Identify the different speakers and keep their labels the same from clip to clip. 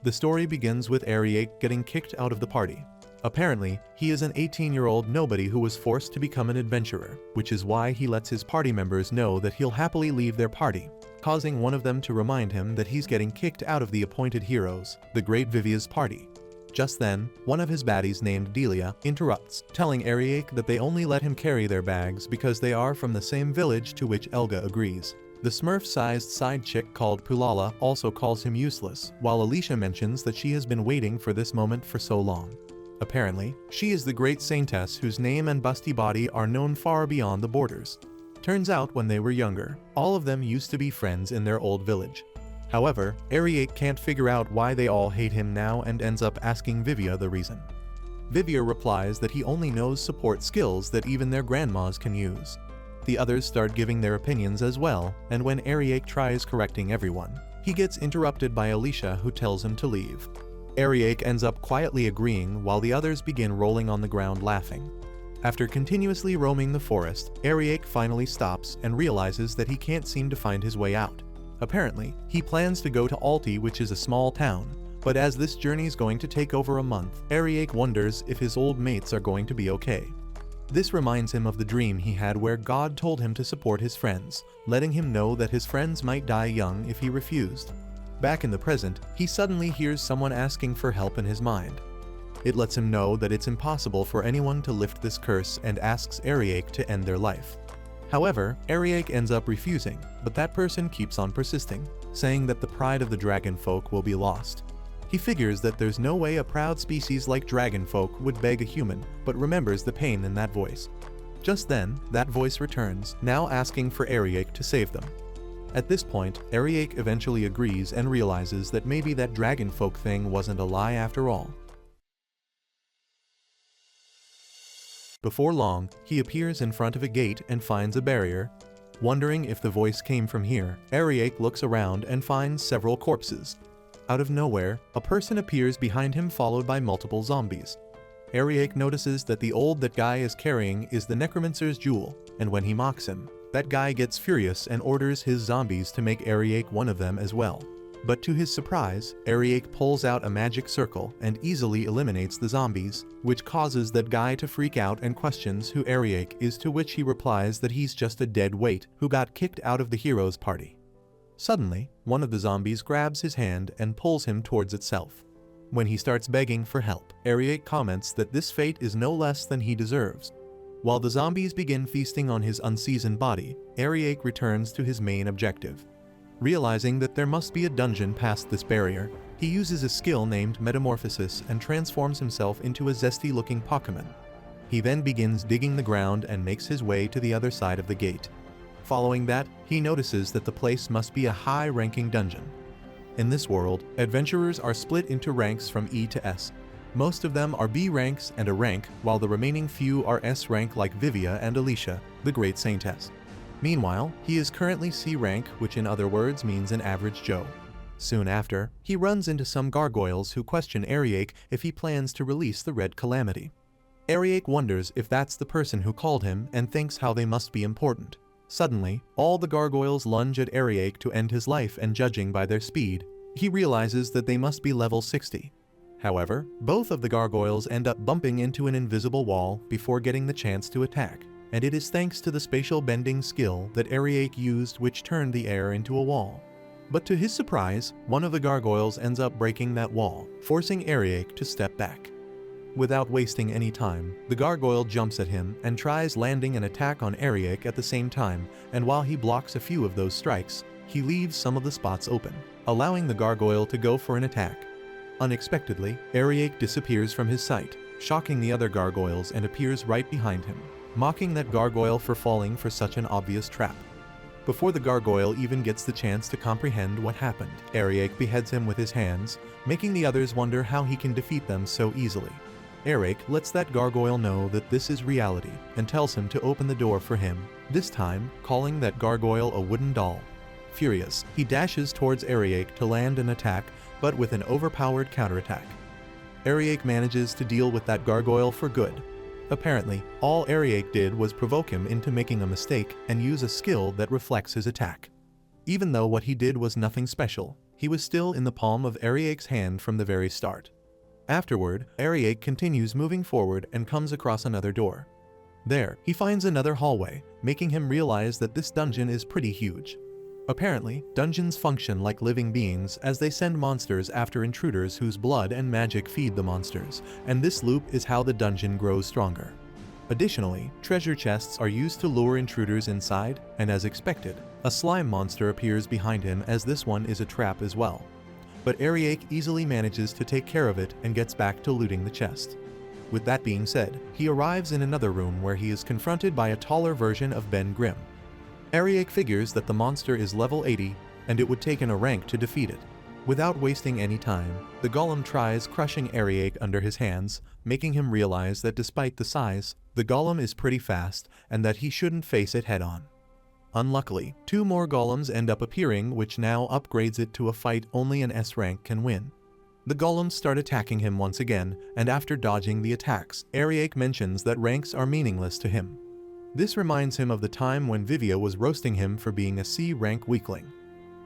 Speaker 1: The story begins with Arie getting kicked out of the party. Apparently, he is an 18-year-old nobody who was forced to become an adventurer, which is why he lets his party members know that he'll happily leave their party, causing one of them to remind him that he's getting kicked out of the appointed heroes, the Great Vivia's party. Just then, one of his baddies named Delia interrupts, telling Arie that they only let him carry their bags because they are from the same village, to which Elga agrees. The Smurf-sized side chick called Pulala also calls him useless, while Alicia mentions that she has been waiting for this moment for so long. Apparently, she is the great saintess whose name and busty body are known far beyond the borders. Turns out when they were younger, all of them used to be friends in their old village. However, Arie can't figure out why they all hate him now and ends up asking Vivia the reason. Vivia replies that he only knows support skills that even their grandmas can use. The others start giving their opinions as well, and when Arie tries correcting everyone, he gets interrupted by Alicia, who tells him to leave. Arie ends up quietly agreeing while the others begin rolling on the ground laughing. After continuously roaming the forest, Arie finally stops and realizes that he can't seem to find his way out. Apparently, he plans to go to Alti, which is a small town, but as this journey is going to take over a month, Arie wonders if his old mates are going to be okay. This reminds him of the dream he had where God told him to support his friends, letting him know that his friends might die young if he refused. Back in the present, he suddenly hears someone asking for help in his mind. It lets him know that it's impossible for anyone to lift this curse and asks Arie to end their life. However, Arie ends up refusing, but that person keeps on persisting, saying that the pride of the dragon folk will be lost. He figures that there's no way a proud species like dragon folk would beg a human, but remembers the pain in that voice. Just then, that voice returns, now asking for Arie to save them. At this point, Arie eventually agrees and realizes that maybe that dragon folk thing wasn't a lie after all. Before long, he appears in front of a gate and finds a barrier. Wondering if the voice came from here, Arie looks around and finds several corpses. Out of nowhere, a person appears behind him, followed by multiple zombies. Arie notices that the old that guy is carrying is the necromancer's jewel, and when he mocks him, that guy gets furious and orders his zombies to make Arie one of them as well. But to his surprise, Arie pulls out a magic circle and easily eliminates the zombies, which causes that guy to freak out and questions who Arie is, to which he replies that he's just a dead weight who got kicked out of the hero's party. Suddenly, one of the zombies grabs his hand and pulls him towards itself. When he starts begging for help, Arie comments that this fate is no less than he deserves. While the zombies begin feasting on his unseasoned body, Arie returns to his main objective. Realizing that there must be a dungeon past this barrier, he uses a skill named Metamorphosis and transforms himself into a zesty-looking Pokemon. He then begins digging the ground and makes his way to the other side of the gate. Following that, he notices that the place must be a high-ranking dungeon. In this world, adventurers are split into ranks from E to S. Most of them are B ranks and a rank, while the remaining few are S rank like Vivia and Alicia, the Great Saintess. Meanwhile, he is currently C rank, which in other words means an average Joe. Soon after, he runs into some gargoyles who question Arie if he plans to release the Red Calamity. Arie wonders if that's the person who called him and thinks how they must be important. Suddenly, all the gargoyles lunge at Arie to end his life, and judging by their speed, he realizes that they must be level 60. However, both of the gargoyles end up bumping into an invisible wall before getting the chance to attack, and it is thanks to the spatial bending skill that Arie used which turned the air into a wall. But to his surprise, one of the gargoyles ends up breaking that wall, forcing Arie to step back. Without wasting any time, the gargoyle jumps at him and tries landing an attack on Arie at the same time, and while he blocks a few of those strikes, he leaves some of the spots open, allowing the gargoyle to go for an attack. Unexpectedly, Arie disappears from his sight, shocking the other gargoyles, and appears right behind him, mocking that gargoyle for falling for such an obvious trap. Before the gargoyle even gets the chance to comprehend what happened, Arie beheads him with his hands, making the others wonder how he can defeat them so easily. Arie lets that gargoyle know that this is reality and tells him to open the door for him, this time calling that gargoyle a wooden doll. Furious, he dashes towards Arie to land an attack, but with an overpowered counterattack. Arie manages to deal with that gargoyle for good. Apparently, all Arie did was provoke him into making a mistake and use a skill that reflects his attack. Even though what he did was nothing special, he was still in the palm of Ariek's hand from the very start. Afterward, Arie continues moving forward and comes across another door. There, he finds another hallway, making him realize that this dungeon is pretty huge. Apparently, dungeons function like living beings as they send monsters after intruders whose blood and magic feed the monsters, and this loop is how the dungeon grows stronger. Additionally, treasure chests are used to lure intruders inside, and as expected, a slime monster appears behind him as this one is a trap as well. But Arie easily manages to take care of it and gets back to looting the chest. With that being said, he arrives in another room where he is confronted by a taller version of Ben Grimm. Arie figures that the monster is level 80, and it would take a rank to defeat it. Without wasting any time, the golem tries crushing Arie under his hands, making him realize that despite the size, the golem is pretty fast and that he shouldn't face it head-on. Unluckily, 2 more golems end up appearing, which now upgrades it to a fight only an S rank can win. The golems start attacking him once again, and after dodging the attacks, Arie mentions that ranks are meaningless to him. This reminds him of the time when Vivia was roasting him for being a C rank weakling.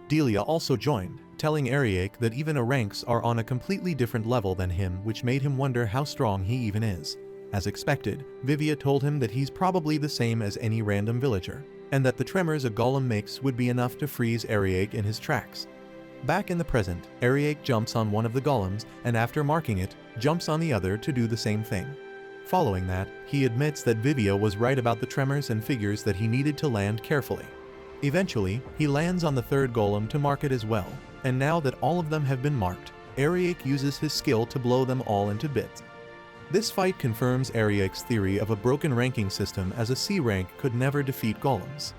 Speaker 1: Delia also joined, telling Arie that even ranks are on a completely different level than him, which made him wonder how strong he even is. As expected, Vivia told him that he's probably the same as any random villager, and that the tremors a golem makes would be enough to freeze Arie in his tracks. Back in the present, Arie jumps on one of the golems, and after marking it, jumps on the other to do the same thing. Following that, he admits that Vivia was right about the tremors and figures that he needed to land carefully. Eventually, he lands on the 3rd golem to mark it as well, and now that all of them have been marked, Arie uses his skill to blow them all into bits. This fight confirms Arie's theory of a broken ranking system, as a C rank could never defeat golems.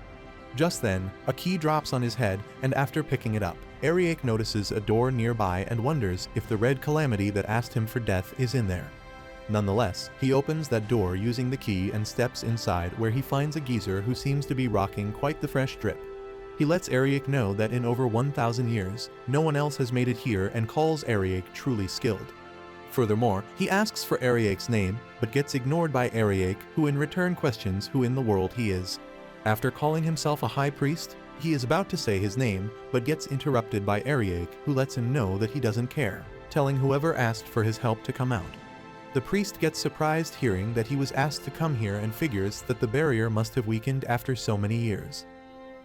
Speaker 1: Just then, a key drops on his head, and after picking it up, Arie notices a door nearby and wonders if the red calamity that asked him for death is in there. Nonetheless, he opens that door using the key and steps inside, where he finds a geezer who seems to be rocking quite the fresh drip. He lets Arie know that in over 1,000 years, no one else has made it here and calls Arie truly skilled. Furthermore, he asks for Arie's name, but gets ignored by Arie, who in return questions who in the world he is. After calling himself a high priest, he is about to say his name, but gets interrupted by Arie, who lets him know that he doesn't care, telling whoever asked for his help to come out. The priest gets surprised hearing that he was asked to come here and figures that the barrier must have weakened after so many years.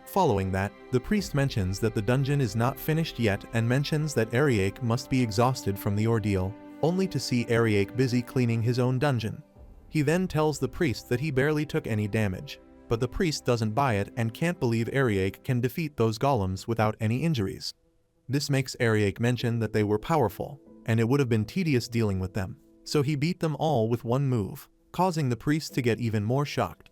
Speaker 1: Following that, the priest mentions that the dungeon is not finished yet and mentions that Arie must be exhausted from the ordeal, only to see Arie busy cleaning his own dungeon. He then tells the priest that he barely took any damage, but the priest doesn't buy it and can't believe Arie can defeat those golems without any injuries. This makes Arie mention that they were powerful, and it would have been tedious dealing with them, so he beat them all with one move, causing the priest to get even more shocked.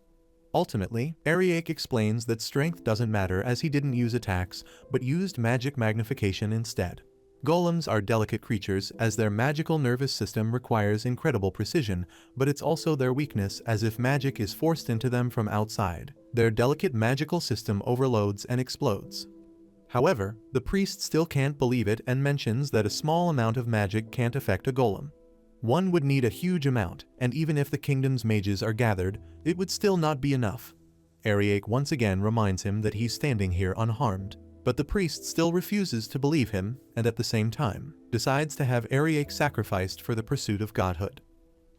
Speaker 1: Ultimately, Arie explains that strength doesn't matter as he didn't use attacks, but used magic magnification instead. Golems are delicate creatures as their magical nervous system requires incredible precision, but it's also their weakness, as if magic is forced into them from outside. Their delicate magical system overloads and explodes. However, the priest still can't believe it and mentions that a small amount of magic can't affect a golem. One would need a huge amount, and even if the kingdom's mages are gathered, it would still not be enough. Arie once again reminds him that he's standing here unharmed, but the priest still refuses to believe him, and at the same time, decides to have Arie sacrificed for the pursuit of godhood.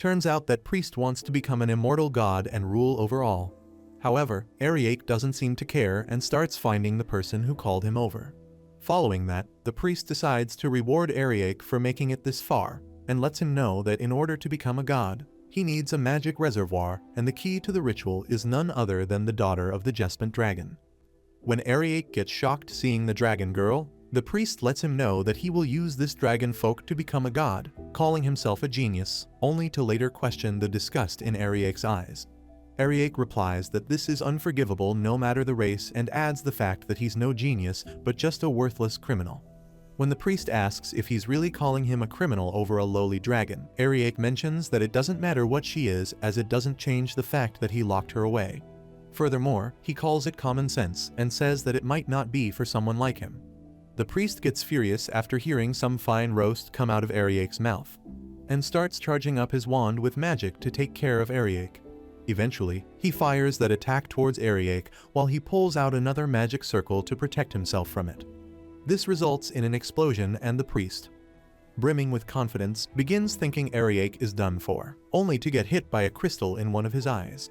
Speaker 1: Turns out that priest wants to become an immortal god and rule over all. However, Arie doesn't seem to care and starts finding the person who called him over. Following that, the priest decides to reward Arie for making it this far, and lets him know that in order to become a god, he needs a magic reservoir, and the key to the ritual is none other than the daughter of the Jespant dragon. When Arie gets shocked seeing the dragon girl, the priest lets him know that he will use this dragon folk to become a god, calling himself a genius, only to later question the disgust in Arie's eyes. Arie replies that this is unforgivable no matter the race, and adds the fact that he's no genius but just a worthless criminal. When the priest asks if he's really calling him a criminal over a lowly dragon, Arie mentions that it doesn't matter what she is, as it doesn't change the fact that he locked her away. Furthermore, he calls it common sense and says that it might not be for someone like him. The priest gets furious after hearing some fine roast come out of Arie's mouth, and starts charging up his wand with magic to take care of Arie. Eventually, he fires that attack towards Arie while he pulls out another magic circle to protect himself from it. This results in an explosion and the priest, brimming with confidence, begins thinking Arie is done for, only to get hit by a crystal in one of his eyes.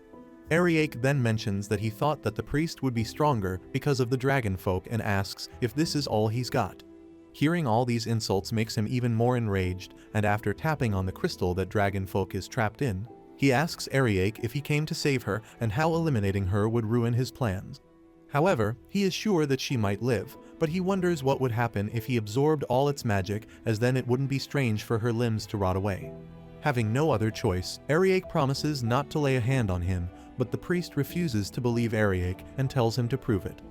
Speaker 1: Arie then mentions that he thought that the priest would be stronger because of the dragon folk and asks if this is all he's got. Hearing all these insults makes him even more enraged, and after tapping on the crystal that dragon folk is trapped in, he asks Arie if he came to save her and how eliminating her would ruin his plans. However, he is sure that she might live, but he wonders what would happen if he absorbed all its magic, as then it wouldn't be strange for her limbs to rot away. Having no other choice, Arie promises not to lay a hand on him, but the priest refuses to believe Arie and tells him to prove it.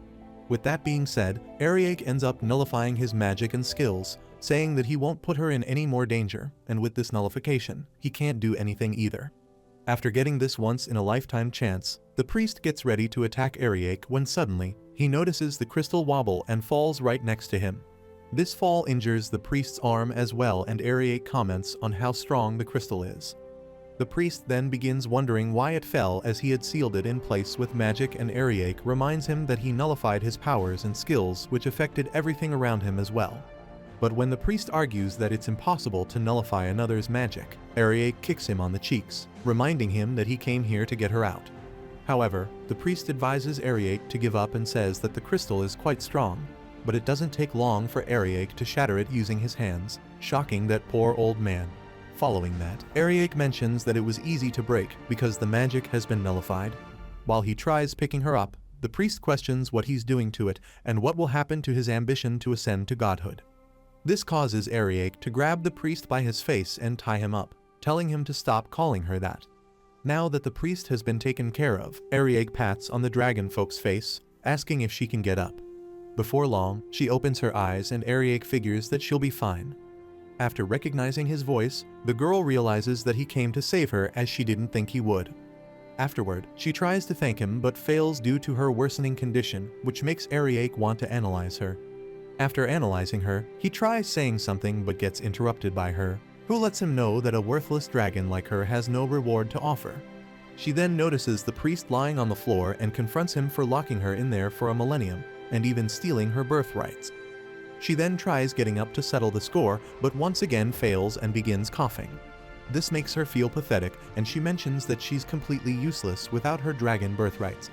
Speaker 1: With that being said, Arie ends up nullifying his magic and skills, saying that he won't put her in any more danger, and with this nullification, he can't do anything either. After getting this once-in-a-lifetime chance, the priest gets ready to attack Arie when suddenly, he notices the crystal wobble and falls right next to him. This fall injures the priest's arm as well, and Arie comments on how strong the crystal is. The priest then begins wondering why it fell, as he had sealed it in place with magic, and Arie reminds him that he nullified his powers and skills, which affected everything around him as well. But when the priest argues that it's impossible to nullify another's magic, Arie kicks him on the cheeks, reminding him that he came here to get her out. However, the priest advises Arie to give up and says that the crystal is quite strong, but it doesn't take long for Arie to shatter it using his hands, shocking that poor old man. Following that, Arie mentions that it was easy to break because the magic has been nullified. While he tries picking her up, the priest questions what he's doing to it and what will happen to his ambition to ascend to godhood. This causes Arie to grab the priest by his face and tie him up, telling him to stop calling her that. Now that the priest has been taken care of, Arie pats on the dragon folk's face, asking if she can get up. Before long, she opens her eyes and Arie figures that she'll be fine. After recognizing his voice, the girl realizes that he came to save her, as she didn't think he would. Afterward, she tries to thank him but fails due to her worsening condition, which makes Arie want to analyze her. After analyzing her, he tries saying something but gets interrupted by her, who lets him know that a worthless dragon like her has no reward to offer. She then notices the priest lying on the floor and confronts him for locking her in there for a millennium, and even stealing her birthrights. She then tries getting up to settle the score, but once again fails and begins coughing. This makes her feel pathetic, and she mentions that she's completely useless without her dragon birthrights.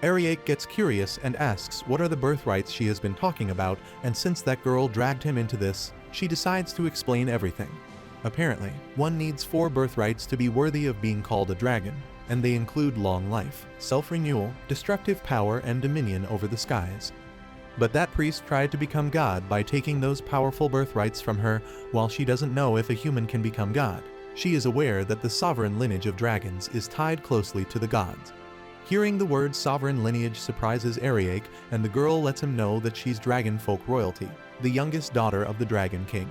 Speaker 1: Arie gets curious and asks what are the birthrights she has been talking about, and since that girl dragged him into this, she decides to explain everything. Apparently, one needs 4 birthrights to be worthy of being called a dragon, and they include long life, self-renewal, destructive power, and dominion over the skies. But that priest tried to become God by taking those powerful birthrights from her. While she doesn't know if a human can become God, she is aware that the sovereign lineage of dragons is tied closely to the gods. Hearing the word sovereign lineage surprises Arie, and the girl lets him know that she's dragon folk royalty, the youngest daughter of the Dragon King.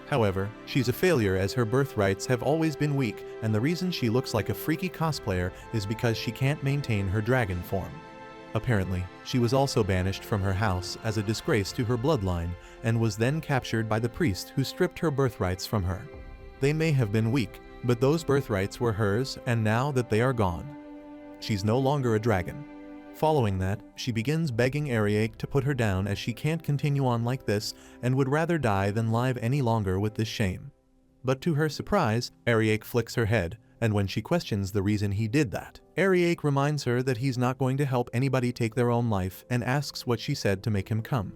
Speaker 1: However, she's a failure as her birthrights have always been weak, and the reason she looks like a freaky cosplayer is because she can't maintain her dragon form. Apparently, she was also banished from her house as a disgrace to her bloodline, and was then captured by the priest who stripped her birthrights from her. They may have been weak, but those birthrights were hers, and now that they are gone, she's no longer a dragon. Following that, she begins begging Arie to put her down, as she can't continue on like this and would rather die than live any longer with this shame. But to her surprise, Arie flicks her head, and when she questions the reason he did that, Arie reminds her that he's not going to help anybody take their own life and asks what she said to make him come.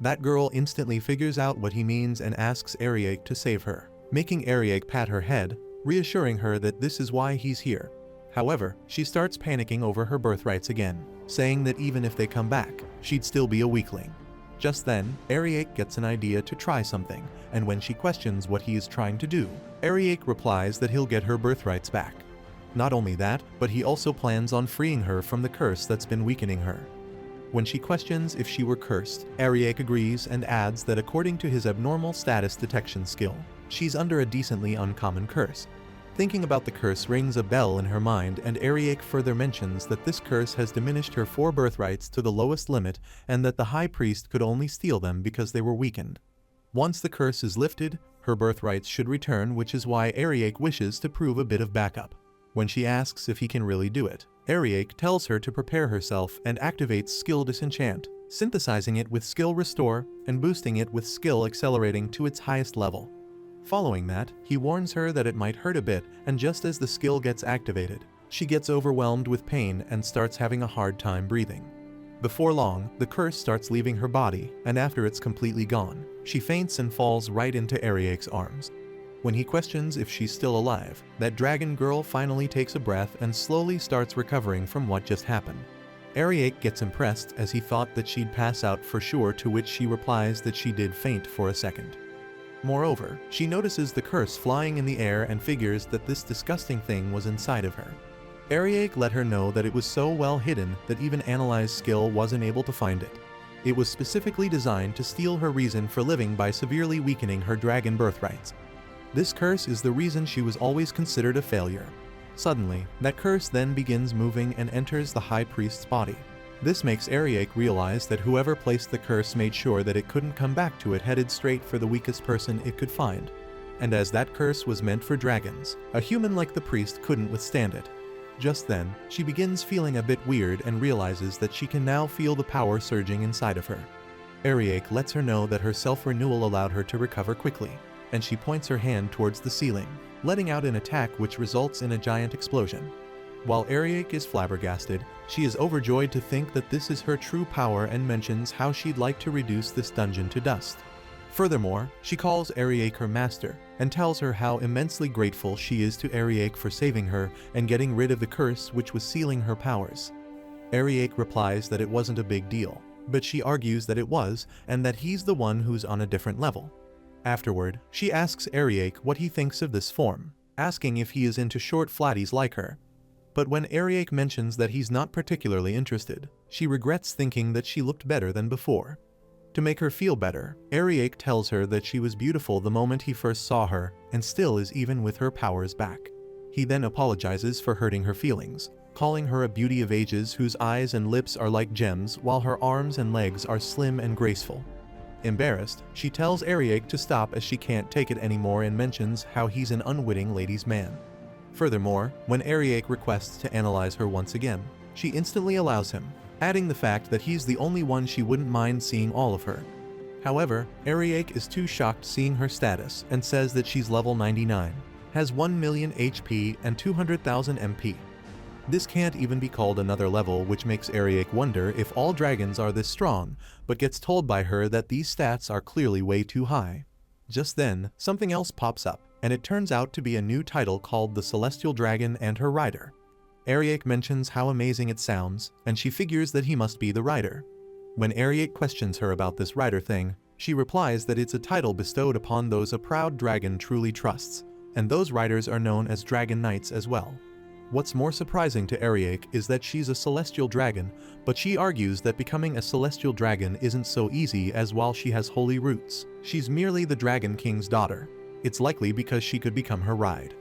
Speaker 1: That girl instantly figures out what he means and asks Arie to save her, making Arie pat her head, reassuring her that this is why he's here. However, she starts panicking over her birthrights again, saying that even if they come back, she'd still be a weakling. Just then, Arie gets an idea to try something, and when she questions what he is trying to do, Arie replies that he'll get her birthrights back. Not only that, but he also plans on freeing her from the curse that's been weakening her. When she questions if she were cursed, Arie agrees and adds that according to his abnormal status detection skill, she's under a decently uncommon curse. Thinking about the curse rings a bell in her mind, and Arie further mentions that this curse has diminished her 4 birthrights to the lowest limit, and that the high priest could only steal them because they were weakened. Once the curse is lifted, her birthrights should return, which is why Arie wishes to prove a bit of backup. When she asks if he can really do it, Arie tells her to prepare herself and activates skill disenchant, synthesizing it with skill restore and boosting it with skill accelerating to its highest level. Following that, he warns her that it might hurt a bit, and just as the skill gets activated, she gets overwhelmed with pain and starts having a hard time breathing. Before long, the curse starts leaving her body, and after it's completely gone, she faints and falls right into Arie's arms. When he questions if she's still alive, that dragon girl finally takes a breath and slowly starts recovering from what just happened. Arie gets impressed as he thought that she'd pass out for sure, to which she replies that she did faint for a second. Moreover, she notices the curse flying in the air and figures that this disgusting thing was inside of her. Arie let her know that it was so well hidden that even Analyze's skill wasn't able to find it. It was specifically designed to steal her reason for living by severely weakening her dragon birthrights. This curse is the reason she was always considered a failure. Suddenly, that curse then begins moving and enters the high priest's body. This makes Arie realize that whoever placed the curse made sure that it couldn't come back to it, headed straight for the weakest person it could find. And as that curse was meant for dragons, a human like the priest couldn't withstand it. Just then, she begins feeling a bit weird and realizes that she can now feel the power surging inside of her. Arie lets her know that her self-renewal allowed her to recover quickly, and she points her hand towards the ceiling, letting out an attack which results in a giant explosion. While Arie is flabbergasted, she is overjoyed to think that this is her true power and mentions how she'd like to reduce this dungeon to dust. Furthermore, she calls Arie her master and tells her how immensely grateful she is to Arie for saving her and getting rid of the curse which was sealing her powers. Arie replies that it wasn't a big deal, but she argues that it was, and that he's the one who's on a different level. Afterward, she asks Arie what he thinks of this form, asking if he is into short flatties like her. But when Arie mentions that he's not particularly interested, she regrets thinking that she looked better than before. To make her feel better, Arie tells her that she was beautiful the moment he first saw her, and still is even with her powers back. He then apologizes for hurting her feelings, calling her a beauty of ages whose eyes and lips are like gems while her arms and legs are slim and graceful. Embarrassed, she tells Arie to stop as she can't take it anymore and mentions how he's an unwitting ladies' man. Furthermore, when Arie requests to analyze her once again, she instantly allows him, adding the fact that he's the only one she wouldn't mind seeing all of her. However, Arie is too shocked seeing her status and says that she's level 99, has 1 million HP and 200,000 MP. This can't even be called another level, which makes Arie wonder if all dragons are this strong, but gets told by her that these stats are clearly way too high. Just then, something else pops up, and it turns out to be a new title called the Celestial Dragon and her rider. Arie mentions how amazing it sounds, and she figures that he must be the rider. When Arie questions her about this rider thing, she replies that it's a title bestowed upon those a proud dragon truly trusts, and those riders are known as dragon knights as well. What's more surprising to Arie is that she's a celestial dragon, but she argues that becoming a celestial dragon isn't so easy, as while she has holy roots, she's merely the Dragon King's daughter. It's likely because she could become her ride.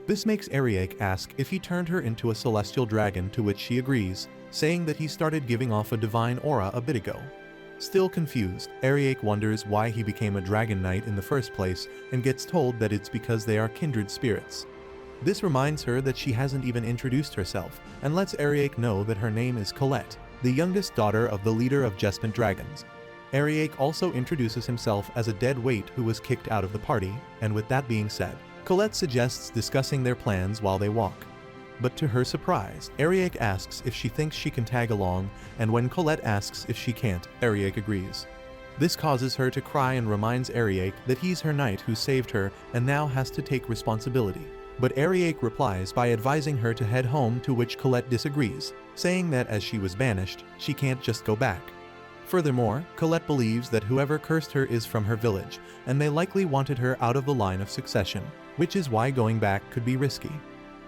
Speaker 1: This makes Arie ask if he turned her into a celestial dragon, to which she agrees, saying that he started giving off a divine aura a bit ago. Still confused, Arie wonders why he became a dragon knight in the first place and gets told that it's because they are kindred spirits. This reminds her that she hasn't even introduced herself, and lets Arie know that her name is Colette, the youngest daughter of the leader of Jespant Dragons. Arie also introduces himself as a dead weight who was kicked out of the party, and with that being said, Colette suggests discussing their plans while they walk. But to her surprise, Arie asks if she thinks she can tag along, and when Colette asks if she can't, Arie agrees. This causes her to cry and reminds Arie that he's her knight who saved her and now has to take responsibility. But Arie replies by advising her to head home, to which Colette disagrees, saying that as she was banished, she can't just go back. Furthermore, Colette believes that whoever cursed her is from her village, and they likely wanted her out of the line of succession, which is why going back could be risky.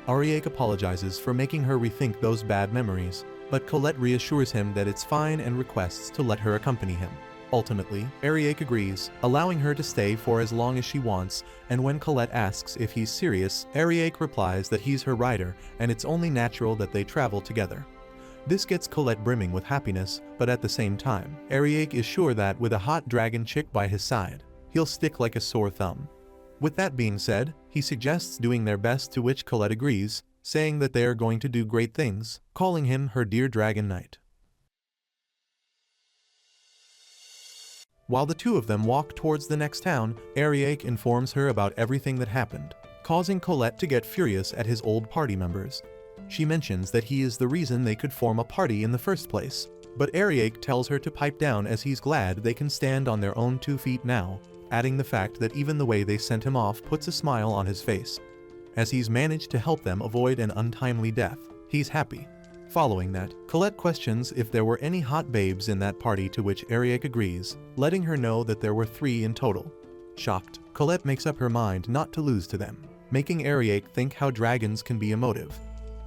Speaker 1: Arie apologizes for making her rethink those bad memories, but Colette reassures him that it's fine and requests to let her accompany him. Ultimately, Arie agrees, allowing her to stay for as long as she wants, and when Colette asks if he's serious, Arie replies that he's her rider and it's only natural that they travel together. This gets Colette brimming with happiness, but at the same time, Arie is sure that with a hot dragon chick by his side, he'll stick like a sore thumb. With that being said, he suggests doing their best, to which Colette agrees, saying that they are going to do great things, calling him her dear dragon knight. While the two of them walk towards the next town, Arie informs her about everything that happened, causing Colette to get furious at his old party members. She mentions that he is the reason they could form a party in the first place, but Arie tells her to pipe down as he's glad they can stand on their own 2 feet now, adding the fact that even the way they sent him off puts a smile on his face. As he's managed to help them avoid an untimely death, he's happy. Following that, Colette questions if there were any hot babes in that party, to which Arie agrees, letting her know that there were 3 in total. Shocked, Colette makes up her mind not to lose to them, making Arie think how dragons can be emotive.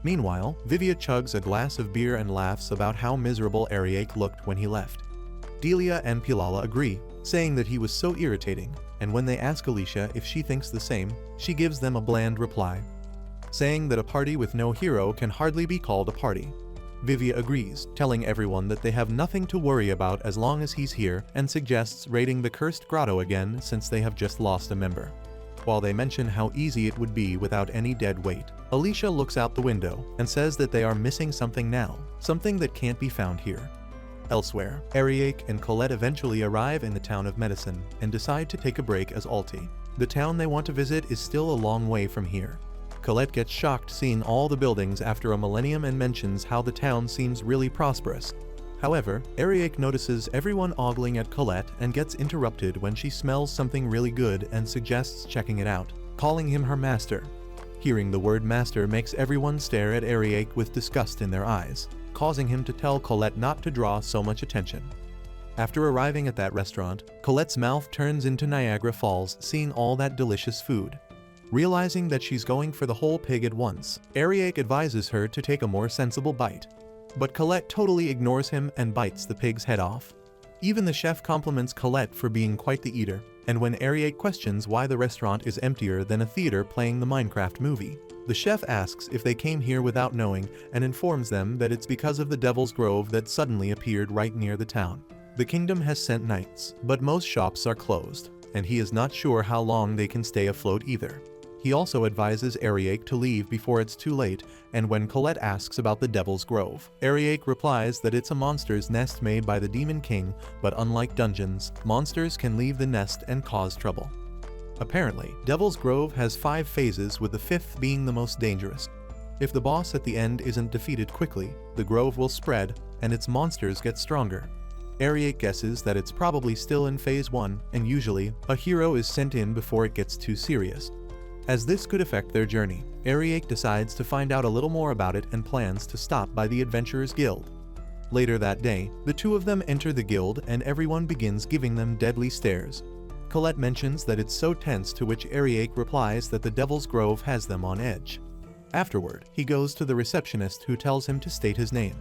Speaker 1: Meanwhile, Vivia chugs a glass of beer and laughs about how miserable Arie looked when he left. Delia and Pilala agree, saying that he was so irritating, and when they ask Alicia if she thinks the same, she gives them a bland reply, saying that a party with no hero can hardly be called a party. Vivia agrees, telling everyone that they have nothing to worry about as long as he's here, and suggests raiding the cursed grotto again since they have just lost a member. While they mention how easy it would be without any dead weight, Alicia looks out the window and says that they are missing something now, something that can't be found here. Elsewhere, Arie and Colette eventually arrive in the town of Medicine and decide to take a break as Alti. The town they want to visit is still a long way from here. Colette gets shocked seeing all the buildings after a millennium and mentions how the town seems really prosperous. However, Arie notices everyone ogling at Colette and gets interrupted when she smells something really good and suggests checking it out, calling him her master. Hearing the word master makes everyone stare at Arie with disgust in their eyes, causing him to tell Colette not to draw so much attention. After arriving at that restaurant, Colette's mouth turns into Niagara Falls seeing all that delicious food. Realizing that she's going for the whole pig at once, Arie advises her to take a more sensible bite. But Colette totally ignores him and bites the pig's head off. Even the chef compliments Colette for being quite the eater, and when Arie questions why the restaurant is emptier than a theater playing the Minecraft movie, the chef asks if they came here without knowing and informs them that it's because of the Devil's Grove that suddenly appeared right near the town. The kingdom has sent knights, but most shops are closed, and he is not sure how long they can stay afloat either. He also advises Arie to leave before it's too late, and when Colette asks about the Devil's Grove, Arie replies that it's a monster's nest made by the Demon King, but unlike dungeons, monsters can leave the nest and cause trouble. Apparently, Devil's Grove has 5 phases, with the 5th being the most dangerous. If the boss at the end isn't defeated quickly, the grove will spread, and its monsters get stronger. Arie guesses that it's probably still in phase 1, and usually, a hero is sent in before it gets too serious. As this could affect their journey, Arie decides to find out a little more about it and plans to stop by the Adventurers Guild. Later that day, the two of them enter the guild and everyone begins giving them deadly stares. Colette mentions that it's so tense, to which Arie replies that the Devil's Grove has them on edge. Afterward, he goes to the receptionist who tells him to state his name.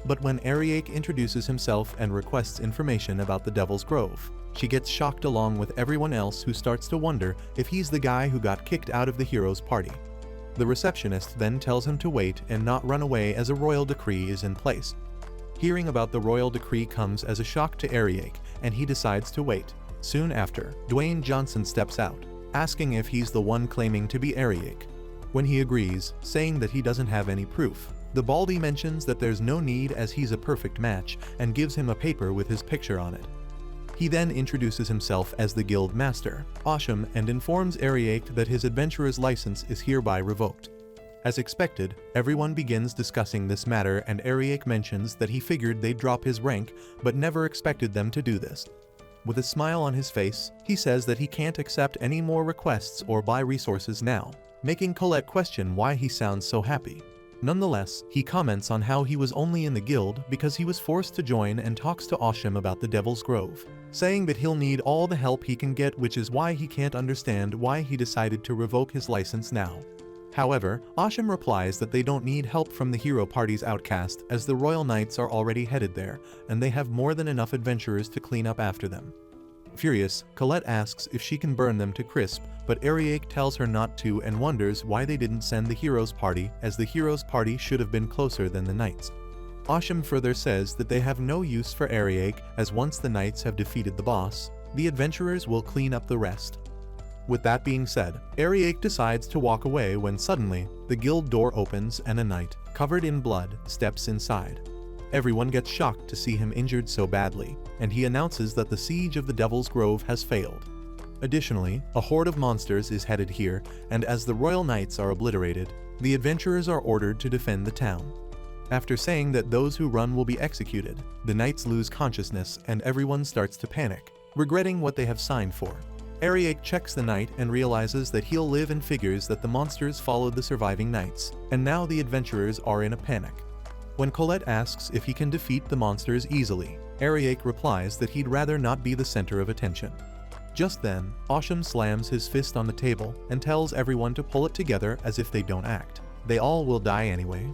Speaker 1: But when Arie introduces himself and requests information about the Devil's Grove, she gets shocked along with everyone else, who starts to wonder if he's the guy who got kicked out of the hero's party. The receptionist then tells him to wait and not run away as a royal decree is in place. Hearing about the royal decree comes as a shock to Arie, and he decides to wait. Soon after, Dwayne Johnson steps out, asking if he's the one claiming to be Arie. When he agrees, saying that he doesn't have any proof, the Baldy mentions that there's no need as he's a perfect match and gives him a paper with his picture on it. He then introduces himself as the guild master, Osham, and informs Arie that his adventurer's license is hereby revoked. As expected, everyone begins discussing this matter, and Arie mentions that he figured they'd drop his rank, but never expected them to do this. With a smile on his face, he says that he can't accept any more requests or buy resources now, making Colette question why he sounds so happy. Nonetheless, he comments on how he was only in the guild because he was forced to join, and talks to Osham about the Devil's Grove, saying that he'll need all the help he can get, which is why he can't understand why he decided to revoke his license now. However, Osham replies that they don't need help from the hero party's outcast, as the Royal Knights are already headed there, and they have more than enough adventurers to clean up after them. Furious, Colette asks if she can burn them to crisp, but Arie tells her not to and wonders why they didn't send the heroes party, as the heroes party should have been closer than the knights. Osham further says that they have no use for Arie, as once the knights have defeated the boss, the adventurers will clean up the rest. With that being said, Arie decides to walk away when suddenly, the guild door opens and a knight, covered in blood, steps inside. Everyone gets shocked to see him injured so badly, and he announces that the siege of the Devil's Grove has failed. Additionally, a horde of monsters is headed here, and as the royal knights are obliterated, the adventurers are ordered to defend the town. After saying that those who run will be executed, the knights lose consciousness and everyone starts to panic, regretting what they have signed for. Arie checks the knight and realizes that he'll live and figures that the monsters followed the surviving knights, and now the adventurers are in a panic. When Colette asks if he can defeat the monsters easily, Arie replies that he'd rather not be the center of attention. Just then, Osham slams his fist on the table and tells everyone to pull it together as if they don't act. They all will die anyway.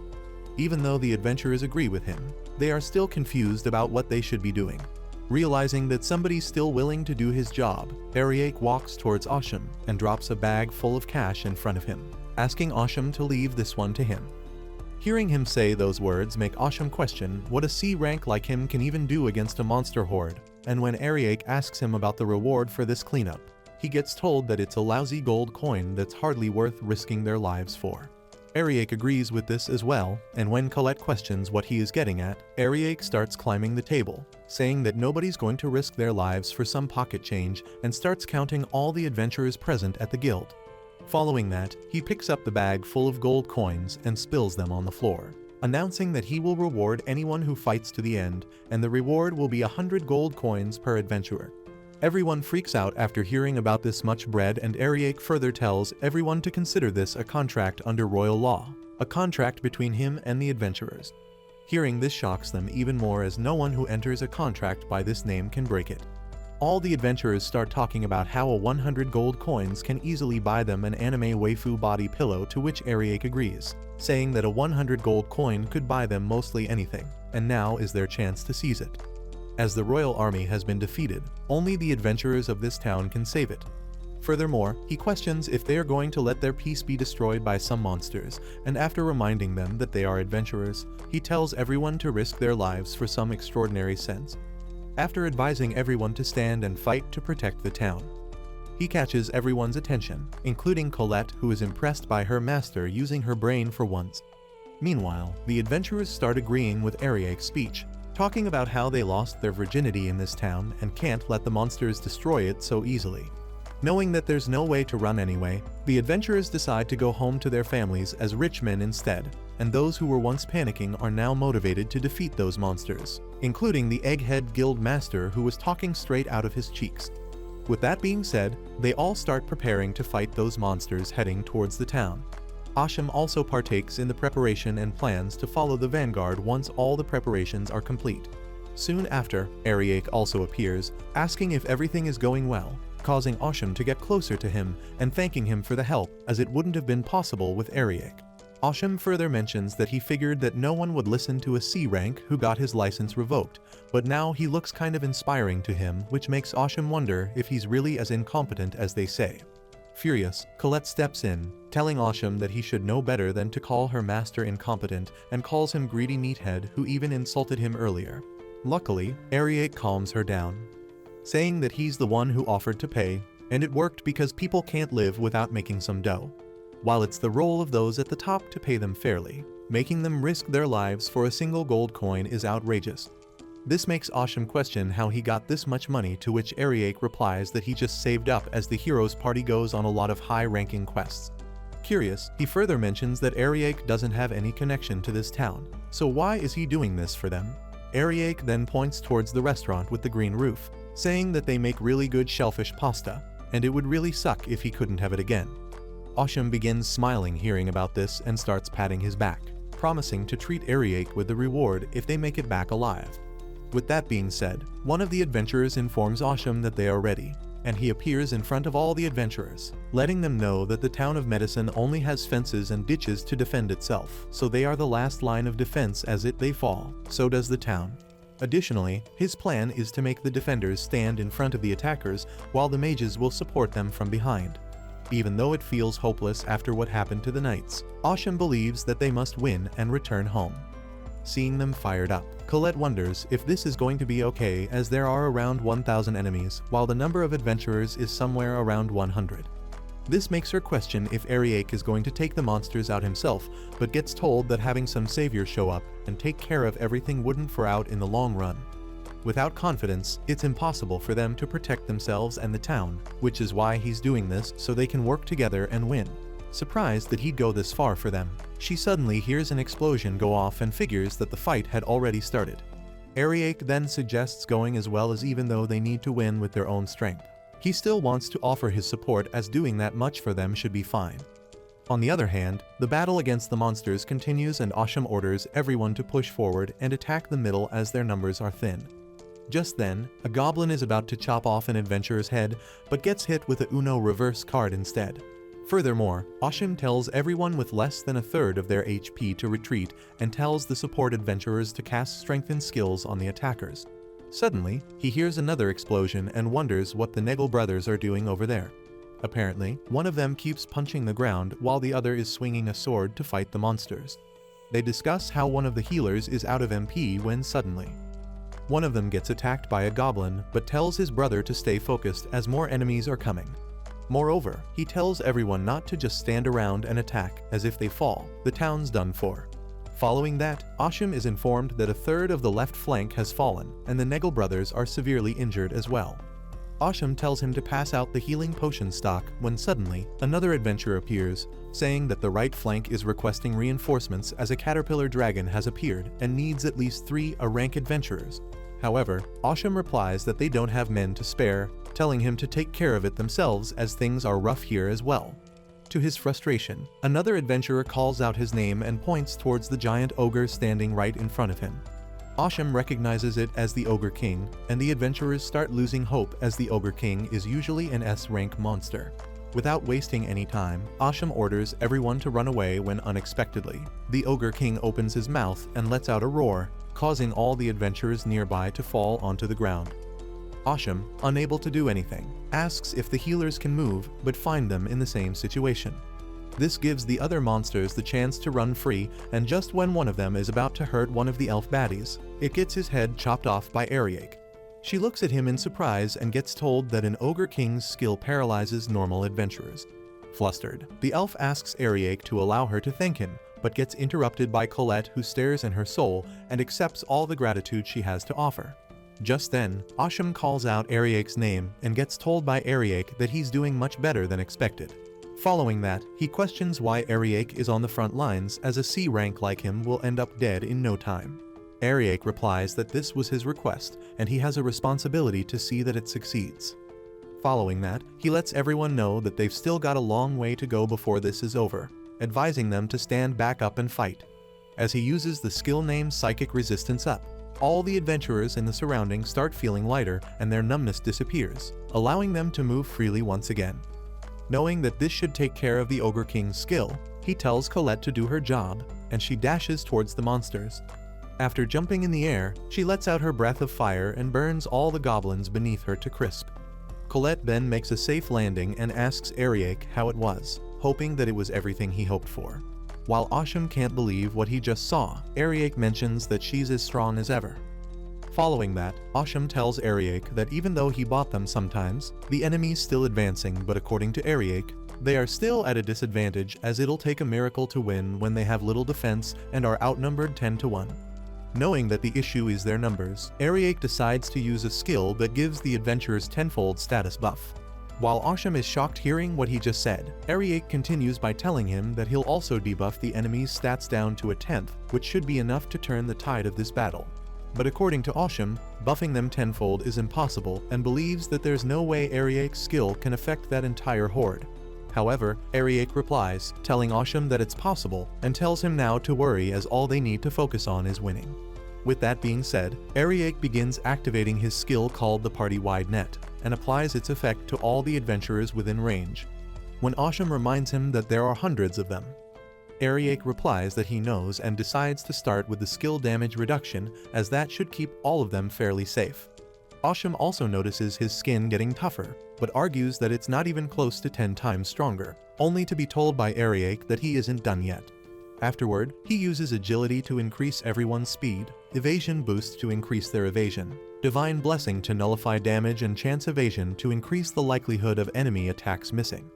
Speaker 1: Even though the adventurers agree with him, they are still confused about what they should be doing. Realizing that somebody's still willing to do his job, Arie walks towards Osham and drops a bag full of cash in front of him, asking Osham to leave this one to him. Hearing him say those words make Osham question what a C rank like him can even do against a monster horde, and when Arie asks him about the reward for this cleanup, he gets told that it's a lousy gold coin that's hardly worth risking their lives for. Arie agrees with this as well, and when Colette questions what he is getting at, Arie starts climbing the table, saying that nobody's going to risk their lives for some pocket change, and starts counting all the adventurers present at the guild. Following that, he picks up the bag full of gold coins and spills them on the floor, announcing that he will reward anyone who fights to the end, and the reward will be 100 gold coins per adventurer. Everyone freaks out after hearing about this much bread, and Arie further tells everyone to consider this a contract under royal law, a contract between him and the adventurers. Hearing this shocks them even more, as no one who enters a contract by this name can break it. All the adventurers start talking about how a 100 gold coins can easily buy them an anime waifu body pillow, to which Arie agrees, saying that a 100 gold coin could buy them mostly anything, and now is their chance to seize it. As the royal army has been defeated, only the adventurers of this town can save it. Furthermore, he questions if they are going to let their peace be destroyed by some monsters, and after reminding them that they are adventurers, he tells everyone to risk their lives for some extraordinary sense. After advising everyone to stand and fight to protect the town, he catches everyone's attention, including Colette, who is impressed by her master using her brain for once. Meanwhile, the adventurers start agreeing with Arie's speech, talking about how they lost their virginity in this town and can't let the monsters destroy it so easily. Knowing that there's no way to run anyway, the adventurers decide to go home to their families as rich men instead, and those who were once panicking are now motivated to defeat those monsters, including the Egghead Guild Master, who was talking straight out of his cheeks. With that being said, they all start preparing to fight those monsters heading towards the town. Osham also partakes in the preparation and plans to follow the vanguard once all the preparations are complete. Soon after, Arie also appears, asking if everything is going well, causing Osham to get closer to him and thanking him for the help, as it wouldn't have been possible with Arie. Osham further mentions that he figured that no one would listen to a C rank who got his license revoked, but now he looks kind of inspiring to him, which makes Osham wonder if he's really as incompetent as they say. Furious, Colette steps in, telling Osham that he should know better than to call her master incompetent, and calls him greedy meathead, who even insulted him earlier. Luckily, Arie calms her down, saying that he's the one who offered to pay, and it worked because people can't live without making some dough, while it's the role of those at the top to pay them fairly. Making them risk their lives for a single gold coin is outrageous. This makes Osham question how he got this much money, to which Arie replies that he just saved up, as the hero's party goes on a lot of high-ranking quests. Curious, he further mentions that Arie doesn't have any connection to this town, so why is he doing this for them? Arie then points towards the restaurant with the green roof, saying that they make really good shellfish pasta, and it would really suck if he couldn't have it again. Osham begins smiling hearing about this and starts patting his back, promising to treat Arie with the reward if they make it back alive. With that being said, one of the adventurers informs Osham that they are ready, and he appears in front of all the adventurers, letting them know that the town of Medicine only has fences and ditches to defend itself, so they are the last line of defense. As they fall, so does the town. Additionally, his plan is to make the defenders stand in front of the attackers while the mages will support them from behind. Even though it feels hopeless after what happened to the knights, Osham believes that they must win and return home. Seeing them fired up, Colette wonders if this is going to be okay, as there are around 1,000 enemies, while the number of adventurers is somewhere around 100. This makes her question if Arie is going to take the monsters out himself, but gets told that having some savior show up and take care of everything wouldn't for out in the long run. Without confidence, it's impossible for them to protect themselves and the town, which is why he's doing this so they can work together and win. Surprised that he'd go this far for them, she suddenly hears an explosion go off and figures that the fight had already started. Arie then suggests going as well, as even though they need to win with their own strength, he still wants to offer his support, as doing that much for them should be fine. On the other hand, the battle against the monsters continues and Asham orders everyone to push forward and attack the middle as their numbers are thin. Just then, a goblin is about to chop off an adventurer's head, but gets hit with a Uno reverse card instead. Furthermore, Asham tells everyone with less than a third of their HP to retreat and tells the support adventurers to cast strengthened skills on the attackers. Suddenly, he hears another explosion and wonders what the Negel brothers are doing over there. Apparently, one of them keeps punching the ground while the other is swinging a sword to fight the monsters. They discuss how one of the healers is out of MP when suddenly one of them gets attacked by a goblin, but tells his brother to stay focused as more enemies are coming. Moreover, he tells everyone not to just stand around and attack, as if they fall, the town's done for. Following that, Asham is informed that a third of the left flank has fallen, and the Negel brothers are severely injured as well. Asham tells him to pass out the healing potion stock when suddenly, another adventurer appears, saying that the right flank is requesting reinforcements as a caterpillar dragon has appeared and needs at least 3 A-rank adventurers. However, Asham replies that they don't have men to spare, telling him to take care of it themselves as things are rough here as well. To his frustration, another adventurer calls out his name and points towards the giant ogre standing right in front of him. Asham recognizes it as the Ogre King, and the adventurers start losing hope as the Ogre King is usually an S-rank monster. Without wasting any time, Asham orders everyone to run away when unexpectedly, the Ogre King opens his mouth and lets out a roar, causing all the adventurers nearby to fall onto the ground. Asham, unable to do anything, asks if the healers can move but find them in the same situation. This gives the other monsters the chance to run free, and just when one of them is about to hurt one of the elf baddies, it gets his head chopped off by Arie. She looks at him in surprise and gets told that an Ogre King's skill paralyzes normal adventurers. Flustered, the elf asks Arie to allow her to thank him, but gets interrupted by Colette, who stares in her soul and accepts all the gratitude she has to offer. Just then, Asham calls out Arie's name and gets told by Arie that he's doing much better than expected. Following that, he questions why Arie is on the front lines, as a C rank like him will end up dead in no time. Arie replies that this was his request, and he has a responsibility to see that it succeeds. Following that, he lets everyone know that they've still got a long way to go before this is over, advising them to stand back up and fight. As he uses the skill named Psychic Resistance Up, all the adventurers in the surroundings start feeling lighter and their numbness disappears, allowing them to move freely once again. Knowing that this should take care of the Ogre King's skill, he tells Colette to do her job, and she dashes towards the monsters. After jumping in the air, she lets out her breath of fire and burns all the goblins beneath her to crisp. Colette then makes a safe landing and asks Arie how it was, hoping that it was everything he hoped for. While Asham can't believe what he just saw, Arie mentions that she's as strong as ever. Following that, Asham tells Arie that even though he bought them sometimes, the enemy's still advancing, but according to Arie, they are still at a disadvantage, as it'll take a miracle to win when they have little defense and are outnumbered 10-1. Knowing that the issue is their numbers, Arie decides to use a skill that gives the adventurers tenfold status buff. While Asham is shocked hearing what he just said, Arie continues by telling him that he'll also debuff the enemy's stats down to a 10th, which should be enough to turn the tide of this battle. But according to Asham, buffing them tenfold is impossible, and believes that there's no way Arie's skill can affect that entire horde. However, Arie replies, telling Asham that it's possible, and tells him now to worry, as all they need to focus on is winning. With that being said, Arie begins activating his skill called the Party-Wide Net, and applies its effect to all the adventurers within range. When Asham reminds him that there are hundreds of them, Arie replies that he knows and decides to start with the skill damage reduction, as that should keep all of them fairly safe. Asham also notices his skin getting tougher, but argues that it's not even close to 10 times stronger, only to be told by Arie that he isn't done yet. Afterward, he uses agility to increase everyone's speed, evasion boost to increase their evasion, divine blessing to nullify damage, and chance evasion to increase the likelihood of enemy attacks missing.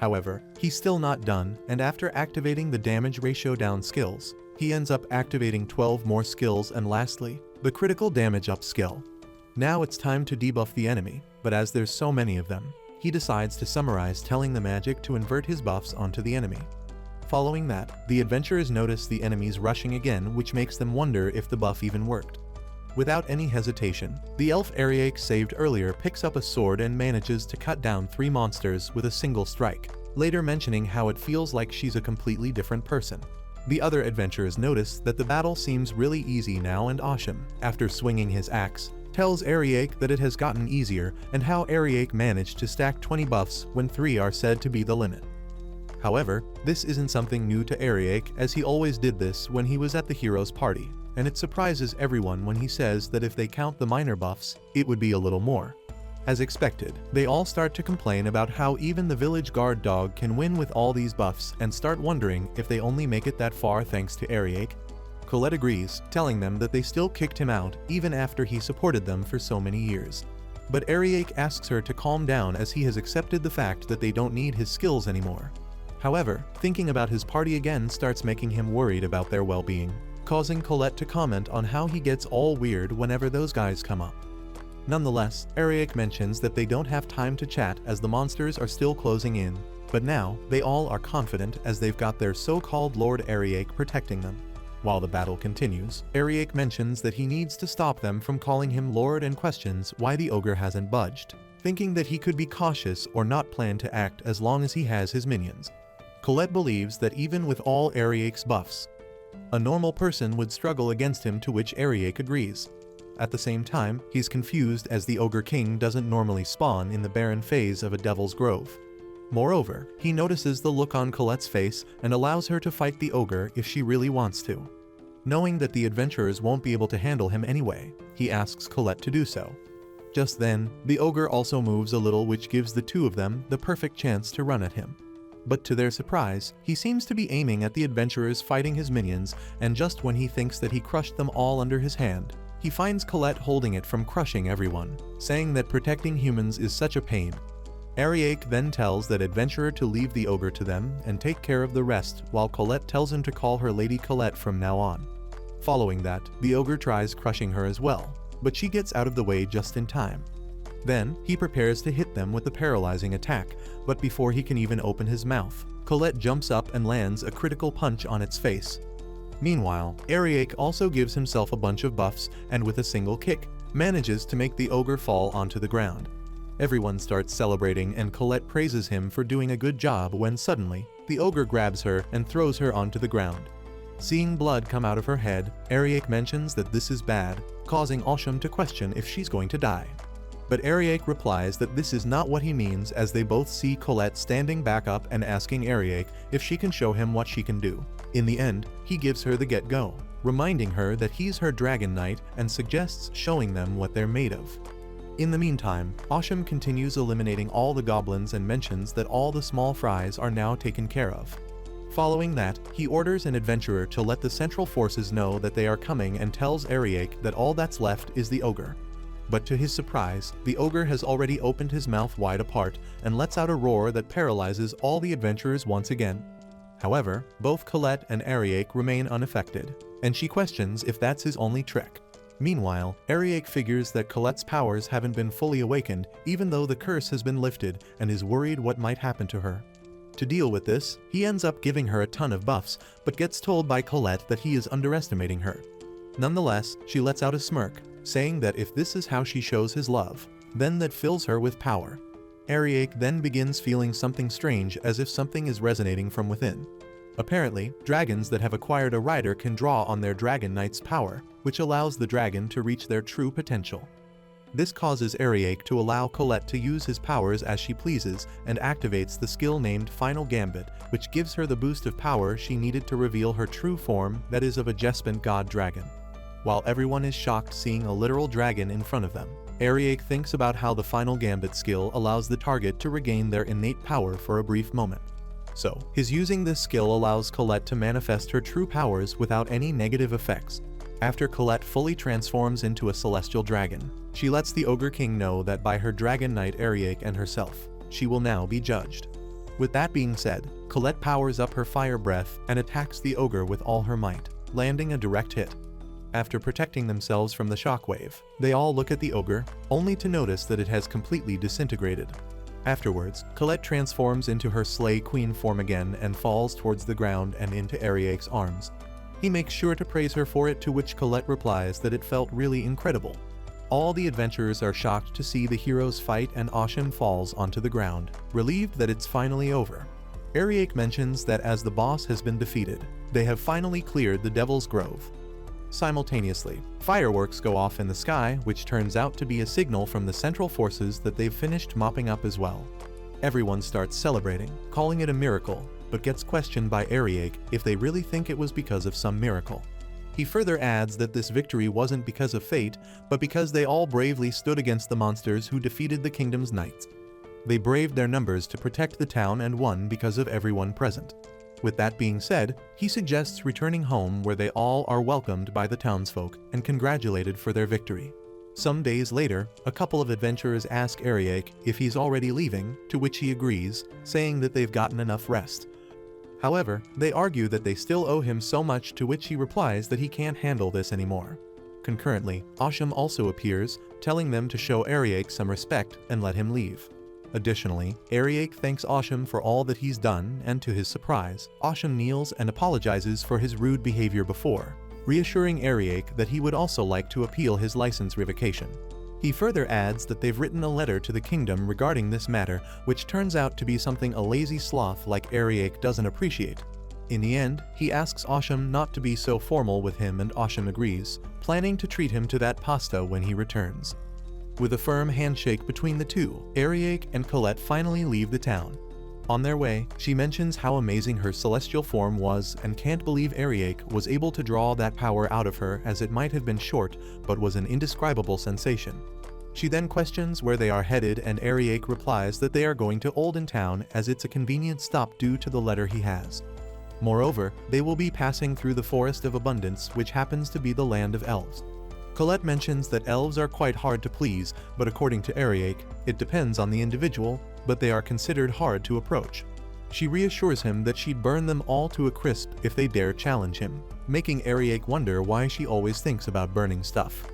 Speaker 1: However, he's still not done, and after activating the damage ratio down skills, he ends up activating 12 more skills and lastly, the critical damage up skill. Now it's time to debuff the enemy, but as there's so many of them, he decides to summarize telling the magic to invert his buffs onto the enemy. Following that, the adventurers notice the enemies rushing again, which makes them wonder if the buff even worked. Without any hesitation, the elf Arie saved earlier picks up a sword and manages to cut down 3 monsters with a single strike, later mentioning how it feels like she's a completely different person. The other adventurers notice that the battle seems really easy now, and Osham, after swinging his axe, tells Arie that it has gotten easier and how Arie managed to stack 20 buffs when 3 are said to be the limit. However, this isn't something new to Arie, as he always did this when he was at the hero's party, and it surprises everyone when he says that if they count the minor buffs, it would be a little more. As expected, they all start to complain about how even the village guard dog can win with all these buffs and start wondering if they only make it that far thanks to Arie. Colette agrees, telling them that they still kicked him out even after he supported them for so many years. But Arie asks her to calm down as he has accepted the fact that they don't need his skills anymore. However, thinking about his party again starts making him worried about their well-being, causing Colette to comment on how he gets all weird whenever those guys come up. Nonetheless, Arie mentions that they don't have time to chat as the monsters are still closing in, but now they all are confident as they've got their so-called Lord Arie protecting them. While the battle continues, Arie mentions that he needs to stop them from calling him Lord and questions why the ogre hasn't budged, thinking that he could be cautious or not plan to act as long as he has his minions. Colette believes that even with all Arie's buffs, a normal person would struggle against him, to which Arie agrees. At the same time, he's confused as the Ogre King doesn't normally spawn in the barren phase of a Devil's Grove. Moreover, he notices the look on Colette's face and allows her to fight the ogre if she really wants to. Knowing that the adventurers won't be able to handle him anyway, he asks Colette to do so. Just then, the ogre also moves a little, which gives the two of them the perfect chance to run at him. But to their surprise, he seems to be aiming at the adventurers fighting his minions, and just when he thinks that he crushed them all under his hand, he finds Colette holding it from crushing everyone, saying that protecting humans is such a pain. Arie then tells that adventurer to leave the ogre to them and take care of the rest, while Colette tells him to call her Lady Colette from now on. Following that, the ogre tries crushing her as well, but she gets out of the way just in time. Then, he prepares to hit them with the paralyzing attack, but before he can even open his mouth, Colette jumps up and lands a critical punch on its face. Meanwhile, Arie also gives himself a bunch of buffs and with a single kick, manages to make the ogre fall onto the ground. Everyone starts celebrating and Colette praises him for doing a good job when suddenly, the ogre grabs her and throws her onto the ground. Seeing blood come out of her head, Arie mentions that this is bad, causing Osham to question if she's going to die. But Arie replies that this is not what he means, as they both see Colette standing back up and asking Arie if she can show him what she can do. In the end, he gives her the get-go, reminding her that he's her dragon knight and suggests showing them what they're made of. In the meantime, Osham continues eliminating all the goblins and mentions that all the small fries are now taken care of. Following that, he orders an adventurer to let the central forces know that they are coming and tells Arie that all that's left is the ogre. But to his surprise, the ogre has already opened his mouth wide apart and lets out a roar that paralyzes all the adventurers once again. However, both Colette and Arie remain unaffected, and she questions if that's his only trick. Meanwhile, Arie figures that Colette's powers haven't been fully awakened even though the curse has been lifted, and is worried what might happen to her. To deal with this, he ends up giving her a ton of buffs, but gets told by Colette that he is underestimating her. Nonetheless, she lets out a smirk, saying that if this is how she shows his love, then that fills her with power. Arie then begins feeling something strange, as if something is resonating from within. Apparently, dragons that have acquired a rider can draw on their dragon knight's power, which allows the dragon to reach their true potential. This causes Arie to allow Colette to use his powers as she pleases and activates the skill named Final Gambit, which gives her the boost of power she needed to reveal her true form, that is of a Jespant god dragon. While everyone is shocked seeing a literal dragon in front of them, Arie thinks about how the Final Gambit skill allows the target to regain their innate power for a brief moment. So, his using this skill allows Colette to manifest her true powers without any negative effects. After Colette fully transforms into a celestial dragon, she lets the Ogre King know that by her dragon knight Arie and herself, she will now be judged. With that being said, Colette powers up her fire breath and attacks the ogre with all her might, landing a direct hit. After protecting themselves from the shockwave, they all look at the ogre, only to notice that it has completely disintegrated. Afterwards, Colette transforms into her Slay Queen form again and falls towards the ground and into Arie's arms. He makes sure to praise her for it, to which Colette replies that it felt really incredible. All the adventurers are shocked to see the heroes fight and Oshim falls onto the ground, relieved that it's finally over. Arie mentions that as the boss has been defeated, they have finally cleared the Devil's Grove. Simultaneously, fireworks go off in the sky, which turns out to be a signal from the central forces that they've finished mopping up as well. Everyone starts celebrating, calling it a miracle, but gets questioned by Arie if they really think it was because of some miracle. He further adds that this victory wasn't because of fate, but because they all bravely stood against the monsters who defeated the kingdom's knights. They braved their numbers to protect the town and won because of everyone present. With that being said, he suggests returning home, where they all are welcomed by the townsfolk and congratulated for their victory. Some days later, a couple of adventurers ask Arie if he's already leaving, to which he agrees, saying that they've gotten enough rest. However, they argue that they still owe him so much, to which he replies that he can't handle this anymore. Concurrently, Oshim also appears, telling them to show Arie some respect and let him leave. Additionally, Arie thanks Oshim for all that he's done, and to his surprise, Oshim kneels and apologizes for his rude behavior before, reassuring Arie that he would also like to appeal his license revocation. He further adds that they've written a letter to the kingdom regarding this matter, which turns out to be something a lazy sloth like Arie doesn't appreciate. In the end, he asks Oshim not to be so formal with him, and Oshim agrees, planning to treat him to that pasta when he returns. With a firm handshake between the two, Arie and Colette finally leave the town. On their way, she mentions how amazing her celestial form was and can't believe Arie was able to draw that power out of her, as it might have been short but was an indescribable sensation. She then questions where they are headed, and Arie replies that they are going to Olden Town, as it's a convenient stop due to the letter he has. Moreover, they will be passing through the Forest of Abundance, which happens to be the land of elves. Colette mentions that elves are quite hard to please, but according to Arie, it depends on the individual, but they are considered hard to approach. She reassures him that she'd burn them all to a crisp if they dare challenge him, making Arie wonder why she always thinks about burning stuff.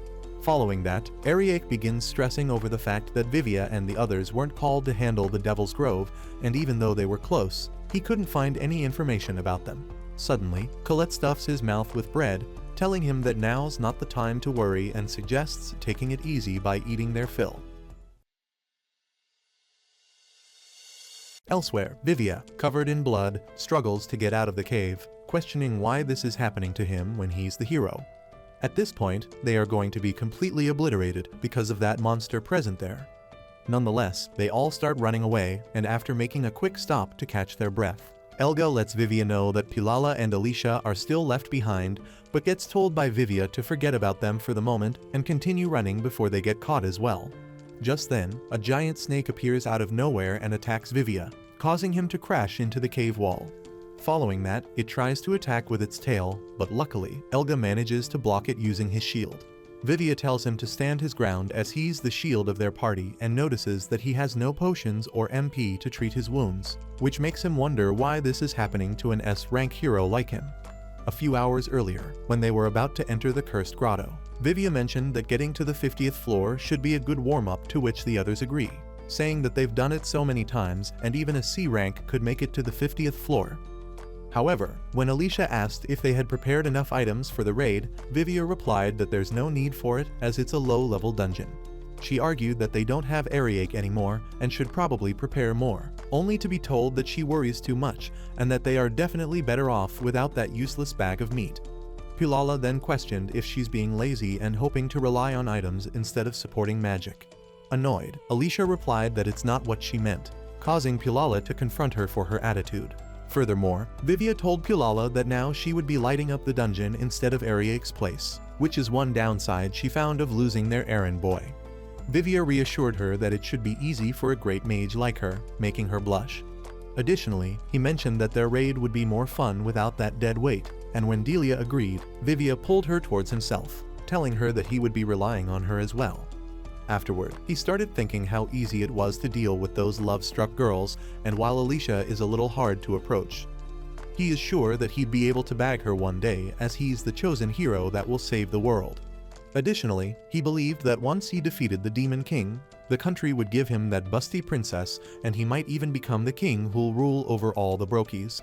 Speaker 1: Following that, Arie begins stressing over the fact that Vivia and the others weren't called to handle the Devil's Grove, and even though they were close, he couldn't find any information about them. Suddenly, Colette stuffs his mouth with bread, telling him that now's not the time to worry, and suggests taking it easy by eating their fill. Elsewhere, Vivia, covered in blood, struggles to get out of the cave, questioning why this is happening to him when he's the hero. At this point, they are going to be completely obliterated because of that monster present there. Nonetheless, they all start running away, and after making a quick stop to catch their breath, Elga lets Vivia know that Pilala and Alicia are still left behind, but gets told by Vivia to forget about them for the moment and continue running before they get caught as well. Just then, a giant snake appears out of nowhere and attacks Vivia, causing him to crash into the cave wall. Following that, it tries to attack with its tail, but luckily, Elga manages to block it using his shield. Vivia tells him to stand his ground, as he's the shield of their party, and notices that he has no potions or MP to treat his wounds, which makes him wonder why this is happening to an S-rank hero like him. A few hours earlier, when they were about to enter the Cursed Grotto, Vivia mentioned that getting to the 50th floor should be a good warm-up, to which the others agree, saying that they've done it so many times and even a C rank could make it to the 50th floor. However, when Alicia asked if they had prepared enough items for the raid, Vivia replied that there's no need for it, as it's a low-level dungeon. She argued that they don't have Arie anymore and should probably prepare more, only to be told that she worries too much and that they are definitely better off without that useless bag of meat. Pilala then questioned if she's being lazy and hoping to rely on items instead of supporting magic. Annoyed, Alicia replied that it's not what she meant, causing Pilala to confront her for her attitude. Furthermore, Vivia told Pilala that now she would be lighting up the dungeon instead of Arie's place, which is one downside she found of losing their errand boy. Vivia reassured her that it should be easy for a great mage like her, making her blush. Additionally, he mentioned that their raid would be more fun without that dead weight, and when Delia agreed, Vivia pulled her towards himself, telling her that he would be relying on her as well. Afterward, he started thinking how easy it was to deal with those love-struck girls, and while Alicia is a little hard to approach, he is sure that he'd be able to bag her one day, as he's the chosen hero that will save the world. Additionally, he believed that once he defeated the Demon King, the country would give him that busty princess, and he might even become the king who'll rule over all the Brokies.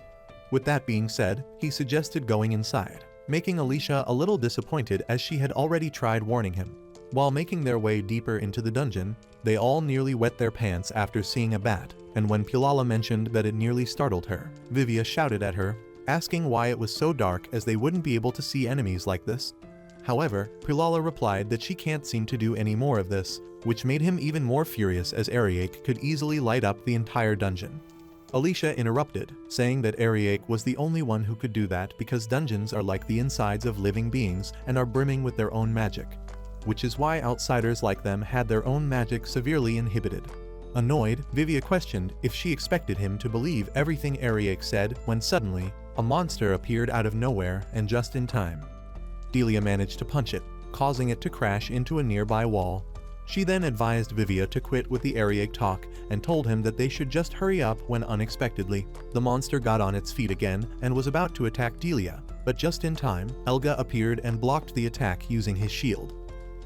Speaker 1: With that being said, he suggested going inside, making Alicia a little disappointed as she had already tried warning him. While making their way deeper into the dungeon, they all nearly wet their pants after seeing a bat, and when Pulala mentioned that it nearly startled her, Vivia shouted at her, asking why it was so dark as they wouldn't be able to see enemies like this. However, Pulala replied that she can't seem to do any more of this, which made him even more furious as Arie could easily light up the entire dungeon. Alicia interrupted, saying that Arie was the only one who could do that because dungeons are like the insides of living beings and are brimming with their own magic, which is why outsiders like them had their own magic severely inhibited. Annoyed, Vivia questioned if she expected him to believe everything Arie said when suddenly, a monster appeared out of nowhere and just in time. Delia managed to punch it, causing it to crash into a nearby wall. She then advised Vivia to quit with the Arie talk and told him that they should just hurry up when unexpectedly, the monster got on its feet again and was about to attack Delia, but just in time, Elga appeared and blocked the attack using his shield.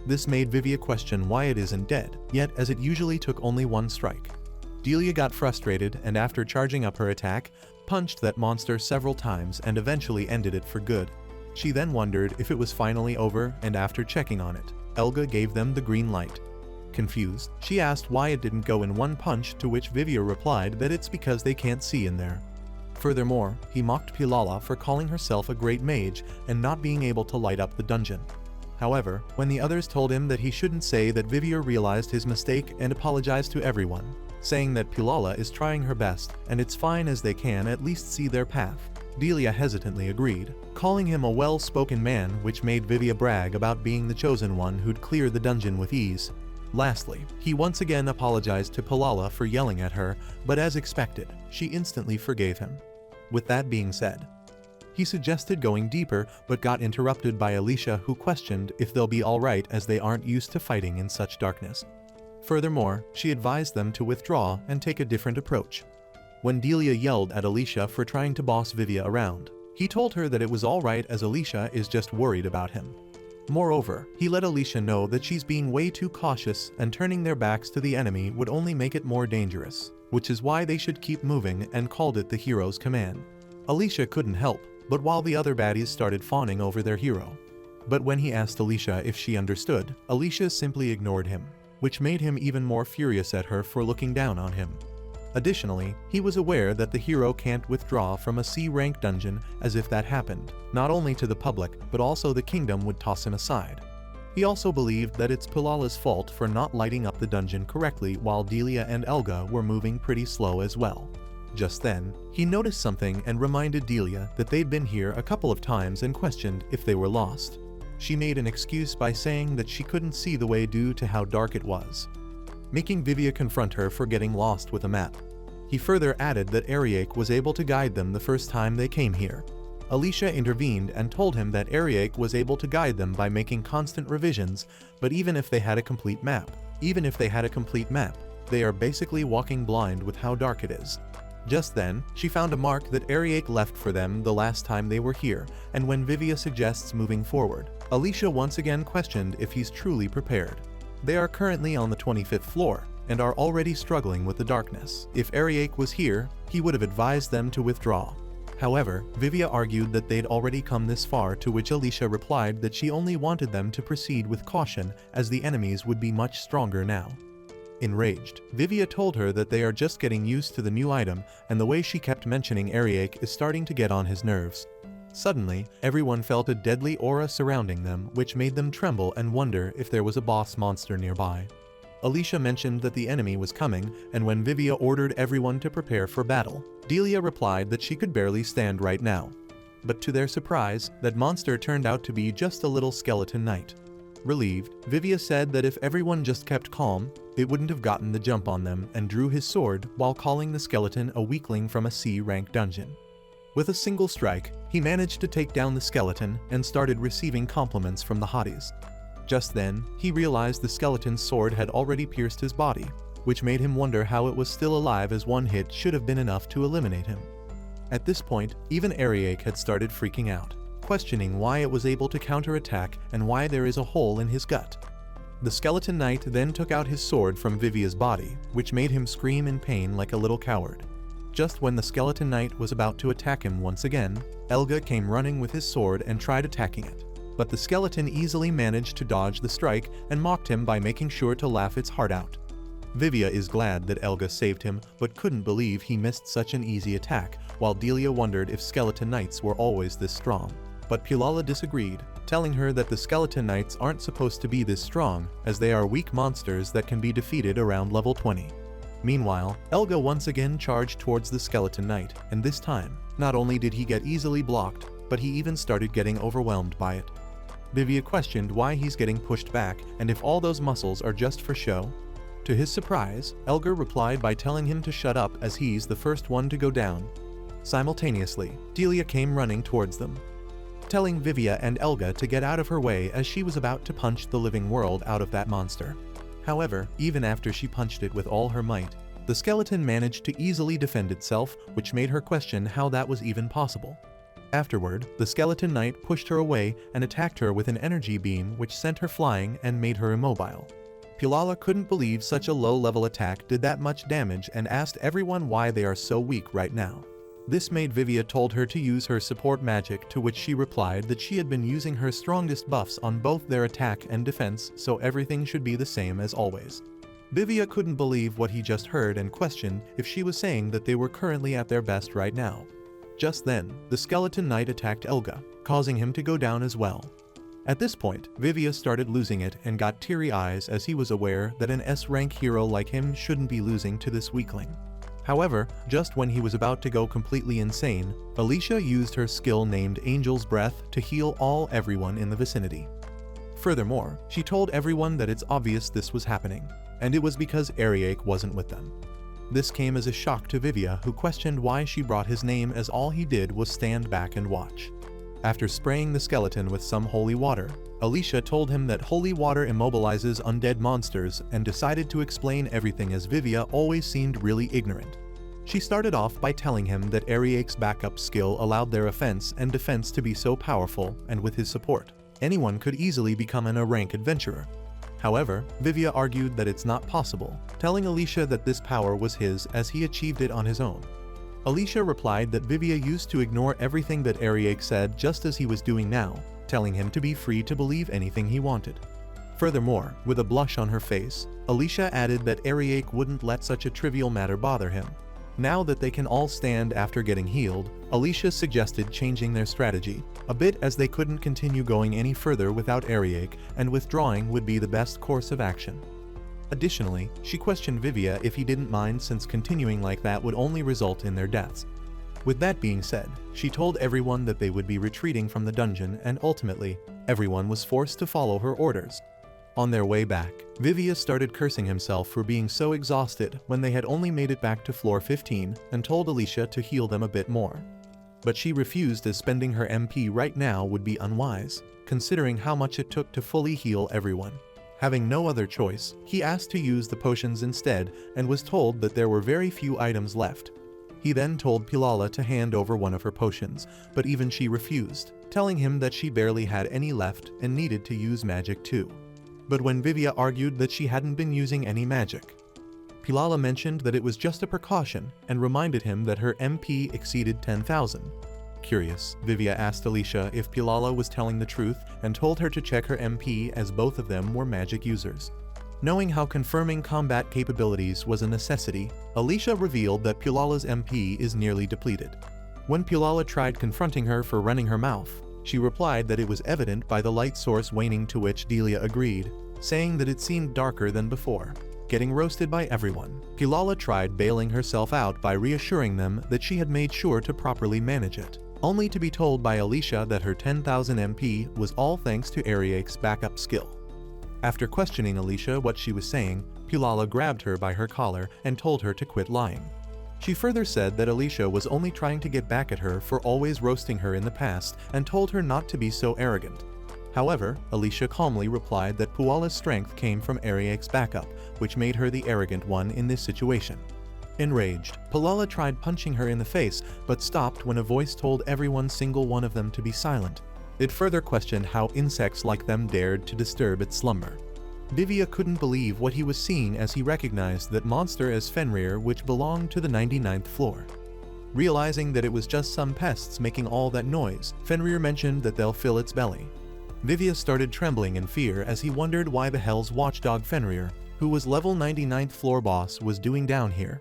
Speaker 1: This made Vivia question why it isn't dead, yet as it usually took only one strike. Delia got frustrated and after charging up her attack, punched that monster several times and eventually ended it for good. She then wondered if it was finally over, and after checking on it, Elga gave them the green light. Confused, she asked why it didn't go in one punch, to which Vivia replied that it's because they can't see in there. Furthermore, he mocked Pulala for calling herself a great mage and not being able to light up the dungeon. However, when the others told him that he shouldn't say that, Vivia realized his mistake and apologized to everyone, saying that Pulala is trying her best and it's fine as they can at least see their path. Delia hesitantly agreed, calling him a well-spoken man, which made Vivia brag about being the chosen one who'd clear the dungeon with ease. Lastly, he once again apologized to Pulala for yelling at her, but as expected, she instantly forgave him. With that being said, he suggested going deeper but got interrupted by Alicia, who questioned if they'll be alright as they aren't used to fighting in such darkness. Furthermore, she advised them to withdraw and take a different approach. When Delia yelled at Alicia for trying to boss Vivia around, he told her that it was alright as Alicia is just worried about him. Moreover, he let Alicia know that she's being way too cautious and turning their backs to the enemy would only make it more dangerous, which is why they should keep moving, and called it the hero's command. Alicia couldn't help, but while the other baddies started fawning over their hero. But when he asked Alicia if she understood, Alicia simply ignored him, which made him even more furious at her for looking down on him. Additionally, he was aware that the hero can't withdraw from a C-rank dungeon, as if that happened, not only to the public but also the kingdom would toss him aside. He also believed that it's Pulala's fault for not lighting up the dungeon correctly while Delia and Elga were moving pretty slow as well. Just then, he noticed something and reminded Delia that they'd been here a couple of times and questioned if they were lost. She made an excuse by saying that she couldn't see the way due to how dark it was, making Vivia confront her for getting lost with a map. He further added that Arie was able to guide them the first time they came here. Alicia intervened and told him that Arie was able to guide them by making constant revisions, but even if they had a complete map, they are basically walking blind with how dark it is. Just then, she found a mark that Arie left for them the last time they were here, and when Vivia suggests moving forward, Alicia once again questioned if he's truly prepared. They are currently on the 25th floor, and are already struggling with the darkness. If Arie was here, he would have advised them to withdraw. However, Vivia argued that they'd already come this far, to which Alicia replied that she only wanted them to proceed with caution as the enemies would be much stronger now. Enraged, Vivia told her that they are just getting used to the new item, and the way she kept mentioning Arie is starting to get on his nerves. Suddenly, everyone felt a deadly aura surrounding them, which made them tremble and wonder if there was a boss monster nearby. Alicia mentioned that the enemy was coming, and when Vivia ordered everyone to prepare for battle, Delia replied that she could barely stand right now. But to their surprise, that monster turned out to be just a little skeleton knight. Relieved, Vivia said that if everyone just kept calm, it wouldn't have gotten the jump on them, and drew his sword while calling the skeleton a weakling from a C-rank dungeon. With a single strike, he managed to take down the skeleton and started receiving compliments from the hotties. Just then, he realized the skeleton's sword had already pierced his body, which made him wonder how it was still alive, as one hit should have been enough to eliminate him. At this point, even Arie had started freaking out, questioning why it was able to counterattack and why there is a hole in his gut. The skeleton knight then took out his sword from Vivia's body, which made him scream in pain like a little coward. Just when the skeleton knight was about to attack him once again, Elga came running with his sword and tried attacking it. But the skeleton easily managed to dodge the strike and mocked him by making sure to laugh its heart out. Vivia is glad that Elga saved him, but couldn't believe he missed such an easy attack, while Delia wondered if skeleton knights were always this strong. But Pulala disagreed, telling her that the skeleton knights aren't supposed to be this strong, as they are weak monsters that can be defeated around level 20. Meanwhile, Elga once again charged towards the skeleton knight, and this time, not only did he get easily blocked, but he even started getting overwhelmed by it. Vivia questioned why he's getting pushed back and if all those muscles are just for show. To his surprise, Elga replied by telling him to shut up as he's the first one to go down. Simultaneously, Delia came running towards them, telling Vivia and Elga to get out of her way as she was about to punch the living world out of that monster. However, even after she punched it with all her might, the skeleton managed to easily defend itself, which made her question how that was even possible. Afterward, the skeleton knight pushed her away and attacked her with an energy beam which sent her flying and made her immobile. Pulala couldn't believe such a low-level attack did that much damage and asked everyone why they are so weak right now. This made Vivia told her to use her support magic, to which she replied that she had been using her strongest buffs on both their attack and defense, so everything should be the same as always. Vivia couldn't believe what he just heard and questioned if she was saying that they were currently at their best right now. Just then, the skeleton knight attacked Elga, causing him to go down as well. At this point, Vivia started losing it and got teary eyes as he was aware that an S-rank hero like him shouldn't be losing to this weakling. However, just when he was about to go completely insane, Alicia used her skill named Angel's Breath to heal everyone in the vicinity. Furthermore, she told everyone that it's obvious this was happening, and it was because Arie wasn't with them. This came as a shock to Vivia, who questioned why she brought his name, as all he did was stand back and watch. After spraying the skeleton with some holy water, Alicia told him that holy water immobilizes undead monsters and decided to explain everything, as Vivia always seemed really ignorant. She started off by telling him that Arie's backup skill allowed their offense and defense to be so powerful, and with his support, anyone could easily become an A-rank adventurer. However, Vivia argued that it's not possible, telling Alicia that this power was his as he achieved it on his own. Alicia replied that Vivia used to ignore everything that Arie said, just as he was doing now, telling him to be free to believe anything he wanted. Furthermore, with a blush on her face, Alicia added that Arie wouldn't let such a trivial matter bother him. Now that they can all stand after getting healed, Alicia suggested changing their strategy a bit, as they couldn't continue going any further without Arie, and withdrawing would be the best course of action. Additionally, she questioned Vivia if he didn't mind, since continuing like that would only result in their deaths. With that being said, she told everyone that they would be retreating from the dungeon, and ultimately, everyone was forced to follow her orders. On their way back, Vivia started cursing himself for being so exhausted when they had only made it back to floor 15, and told Alicia to heal them a bit more. But she refused, as spending her MP right now would be unwise, considering how much it took to fully heal everyone. Having no other choice, he asked to use the potions instead and was told that there were very few items left. He then told Pulala to hand over one of her potions, but even she refused, telling him that she barely had any left and needed to use magic too. But when Vivia argued that she hadn't been using any magic, Pulala mentioned that it was just a precaution and reminded him that her MP exceeded 10,000. Curious, Vivia asked Alicia if Pulala was telling the truth and told her to check her MP, as both of them were magic users. Knowing how confirming combat capabilities was a necessity, Alicia revealed that Pulala's MP is nearly depleted. When Pulala tried confronting her for running her mouth, she replied that it was evident by the light source waning, to which Delia agreed, saying that it seemed darker than before. Getting roasted by everyone, Pulala tried bailing herself out by reassuring them that she had made sure to properly manage it, only to be told by Alicia that her 10,000 MP was all thanks to Arie's backup skill. After questioning Alicia what she was saying, Pulala grabbed her by her collar and told her to quit lying. She further said that Alicia was only trying to get back at her for always roasting her in the past, and told her not to be so arrogant. However, Alicia calmly replied that Puala's strength came from Arie's backup, which made her the arrogant one in this situation. Enraged, Puala tried punching her in the face, but stopped when a voice told single one of them to be silent. It further questioned how insects like them dared to disturb its slumber. Vivia couldn't believe what he was seeing as he recognized that monster as Fenrir, which belonged to the 99th floor. Realizing that it was just some pests making all that noise, Fenrir mentioned that they'll fill its belly. Vivia started trembling in fear as he wondered why the hell's watchdog Fenrir, who was level 99th floor boss, was doing down here.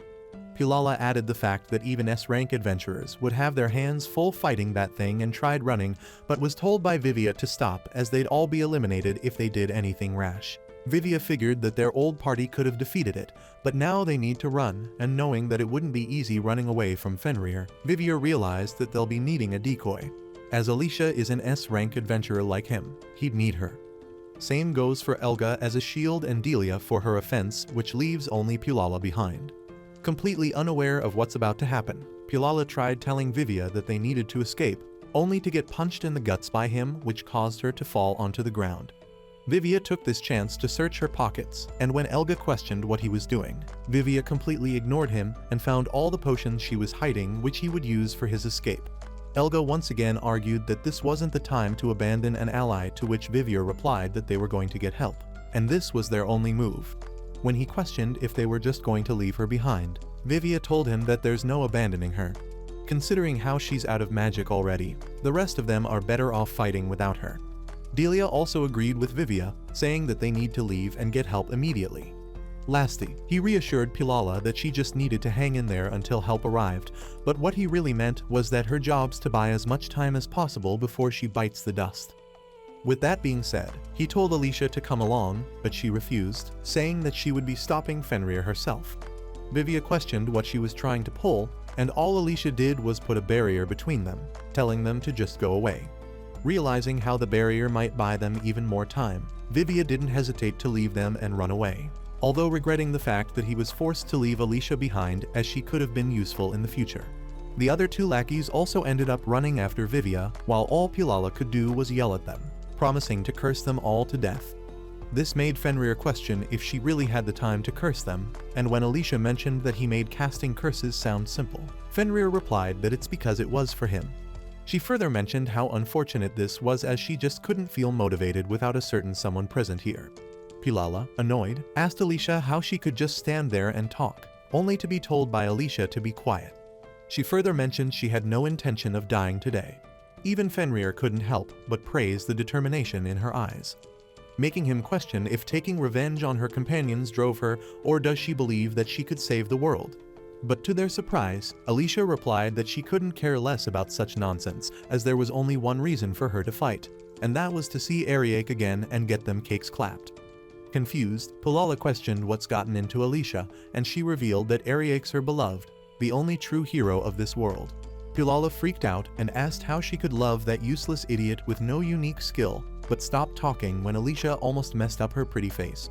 Speaker 1: Puala added the fact that even S-rank adventurers would have their hands full fighting that thing and tried running, but was told by Vivia to stop as they'd all be eliminated if they did anything rash. Vivia figured that their old party could have defeated it, but now they need to run, and knowing that it wouldn't be easy running away from Fenrir, Vivia realized that they'll be needing a decoy. As Alicia is an S-rank adventurer like him, he'd need her. Same goes for Elga as a shield and Delia for her offense, which leaves only Puala behind. Completely unaware of what's about to happen, Puala tried telling Vivia that they needed to escape, only to get punched in the guts by him, which caused her to fall onto the ground. Vivia took this chance to search her pockets, and when Elga questioned what he was doing, Vivia completely ignored him and found all the potions she was hiding, which he would use for his escape. Elga once again argued that this wasn't the time to abandon an ally, to which Vivia replied that they were going to get help, and this was their only move. When he questioned if they were just going to leave her behind, Vivia told him that there's no abandoning her. Considering how she's out of magic already, the rest of them are better off fighting without her. Delia also agreed with Vivia, saying that they need to leave and get help immediately. Lastly, he reassured Puala that she just needed to hang in there until help arrived, but what he really meant was that her job's to buy as much time as possible before she bites the dust. With that being said, he told Alicia to come along, but she refused, saying that she would be stopping Fenrir herself. Vivia questioned what she was trying to pull, and all Alicia did was put a barrier between them, telling them to just go away. Realizing how the barrier might buy them even more time, Vivia didn't hesitate to leave them and run away, although regretting the fact that he was forced to leave Alicia behind, as she could have been useful in the future. The other two lackeys also ended up running after Vivia, while all Puala could do was yell at them, promising to curse them all to death. This made Fenrir question if she really had the time to curse them, and when Alicia mentioned that he made casting curses sound simple, Fenrir replied that it's because it was for him. She further mentioned how unfortunate this was, as she just couldn't feel motivated without a certain someone present here. Puala, annoyed, asked Alicia how she could just stand there and talk, only to be told by Alicia to be quiet. She further mentioned she had no intention of dying today. Even Fenrir couldn't help but praise the determination in her eyes, making him question if taking revenge on her companions drove her, or does she believe that she could save the world. But to their surprise, Alicia replied that she couldn't care less about such nonsense, as there was only one reason for her to fight, and that was to see Arie again and get them cakes clapped. Confused, Puala questioned what's gotten into Alicia, and she revealed that Arie's her beloved, the only true hero of this world. Puala freaked out and asked how she could love that useless idiot with no unique skill, but stopped talking when Alicia almost messed up her pretty face.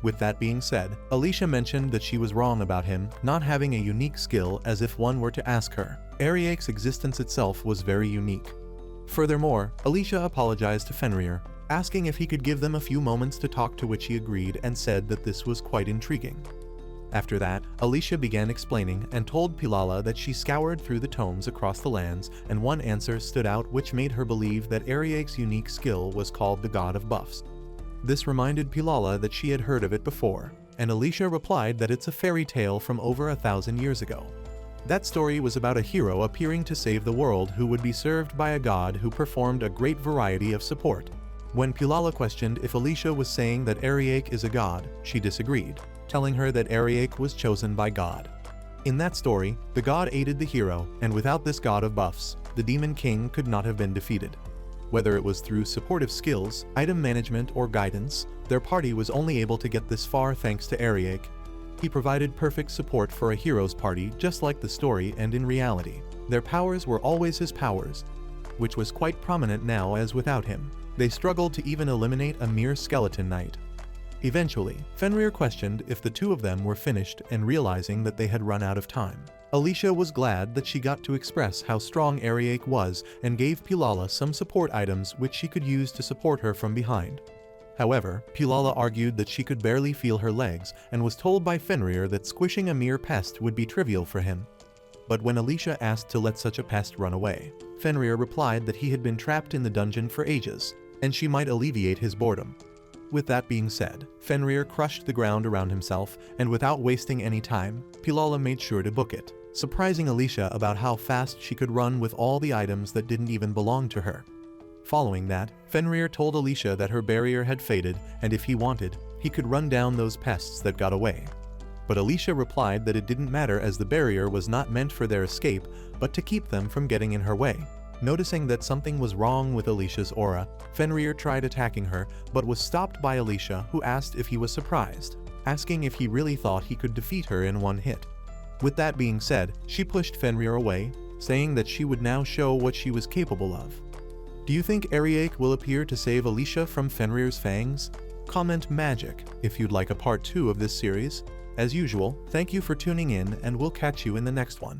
Speaker 1: With that being said, Alicia mentioned that she was wrong about him not having a unique skill, as if one were to ask her. Arie's existence itself was very unique. Furthermore, Alicia apologized to Fenrir, asking if he could give them a few moments to talk, to which he agreed and said that this was quite intriguing. After that, Alicia began explaining and told Puala that she scoured through the tomes across the lands, and one answer stood out which made her believe that Arie's unique skill was called the God of Buffs. This reminded Puala that she had heard of it before, and Alicia replied that it's a fairy tale from over 1,000 years ago. That story was about a hero appearing to save the world who would be served by a god who performed a great variety of support. When Puala questioned if Alicia was saying that Arie is a god, she disagreed, telling her that Arie was chosen by God. In that story, the god aided the hero, and without this god of buffs, the Demon King could not have been defeated. Whether it was through supportive skills, item management, or guidance, their party was only able to get this far thanks to Arie. He provided perfect support for a hero's party, just like the story, and in reality, their powers were always his powers, which was quite prominent now, as without him, they struggled to even eliminate a mere skeleton knight. Eventually, Fenrir questioned if the two of them were finished, and realizing that they had run out of time, Alicia was glad that she got to express how strong Arie was and gave Pulala some support items which she could use to support her from behind. However, Pulala argued that she could barely feel her legs and was told by Fenrir that squishing a mere pest would be trivial for him. But when Alicia asked to let such a pest run away, Fenrir replied that he had been trapped in the dungeon for ages, and she might alleviate his boredom. With that being said, Fenrir crushed the ground around himself, and without wasting any time, Pulala made sure to book it, surprising Alicia about how fast she could run with all the items that didn't even belong to her. Following that, Fenrir told Alicia that her barrier had faded, and if he wanted, he could run down those pests that got away. But Alicia replied that it didn't matter as the barrier was not meant for their escape, but to keep them from getting in her way. Noticing that something was wrong with Alicia's aura, Fenrir tried attacking her, but was stopped by Alicia, who asked if he was surprised, asking if he really thought he could defeat her in one hit. With that being said, she pushed Fenrir away, saying that she would now show what she was capable of. Do you think Arie will appear to save Alicia from Fenrir's fangs? Comment magic if you'd like a part 2 of this series. As usual, thank you for tuning in, and we'll catch you in the next one.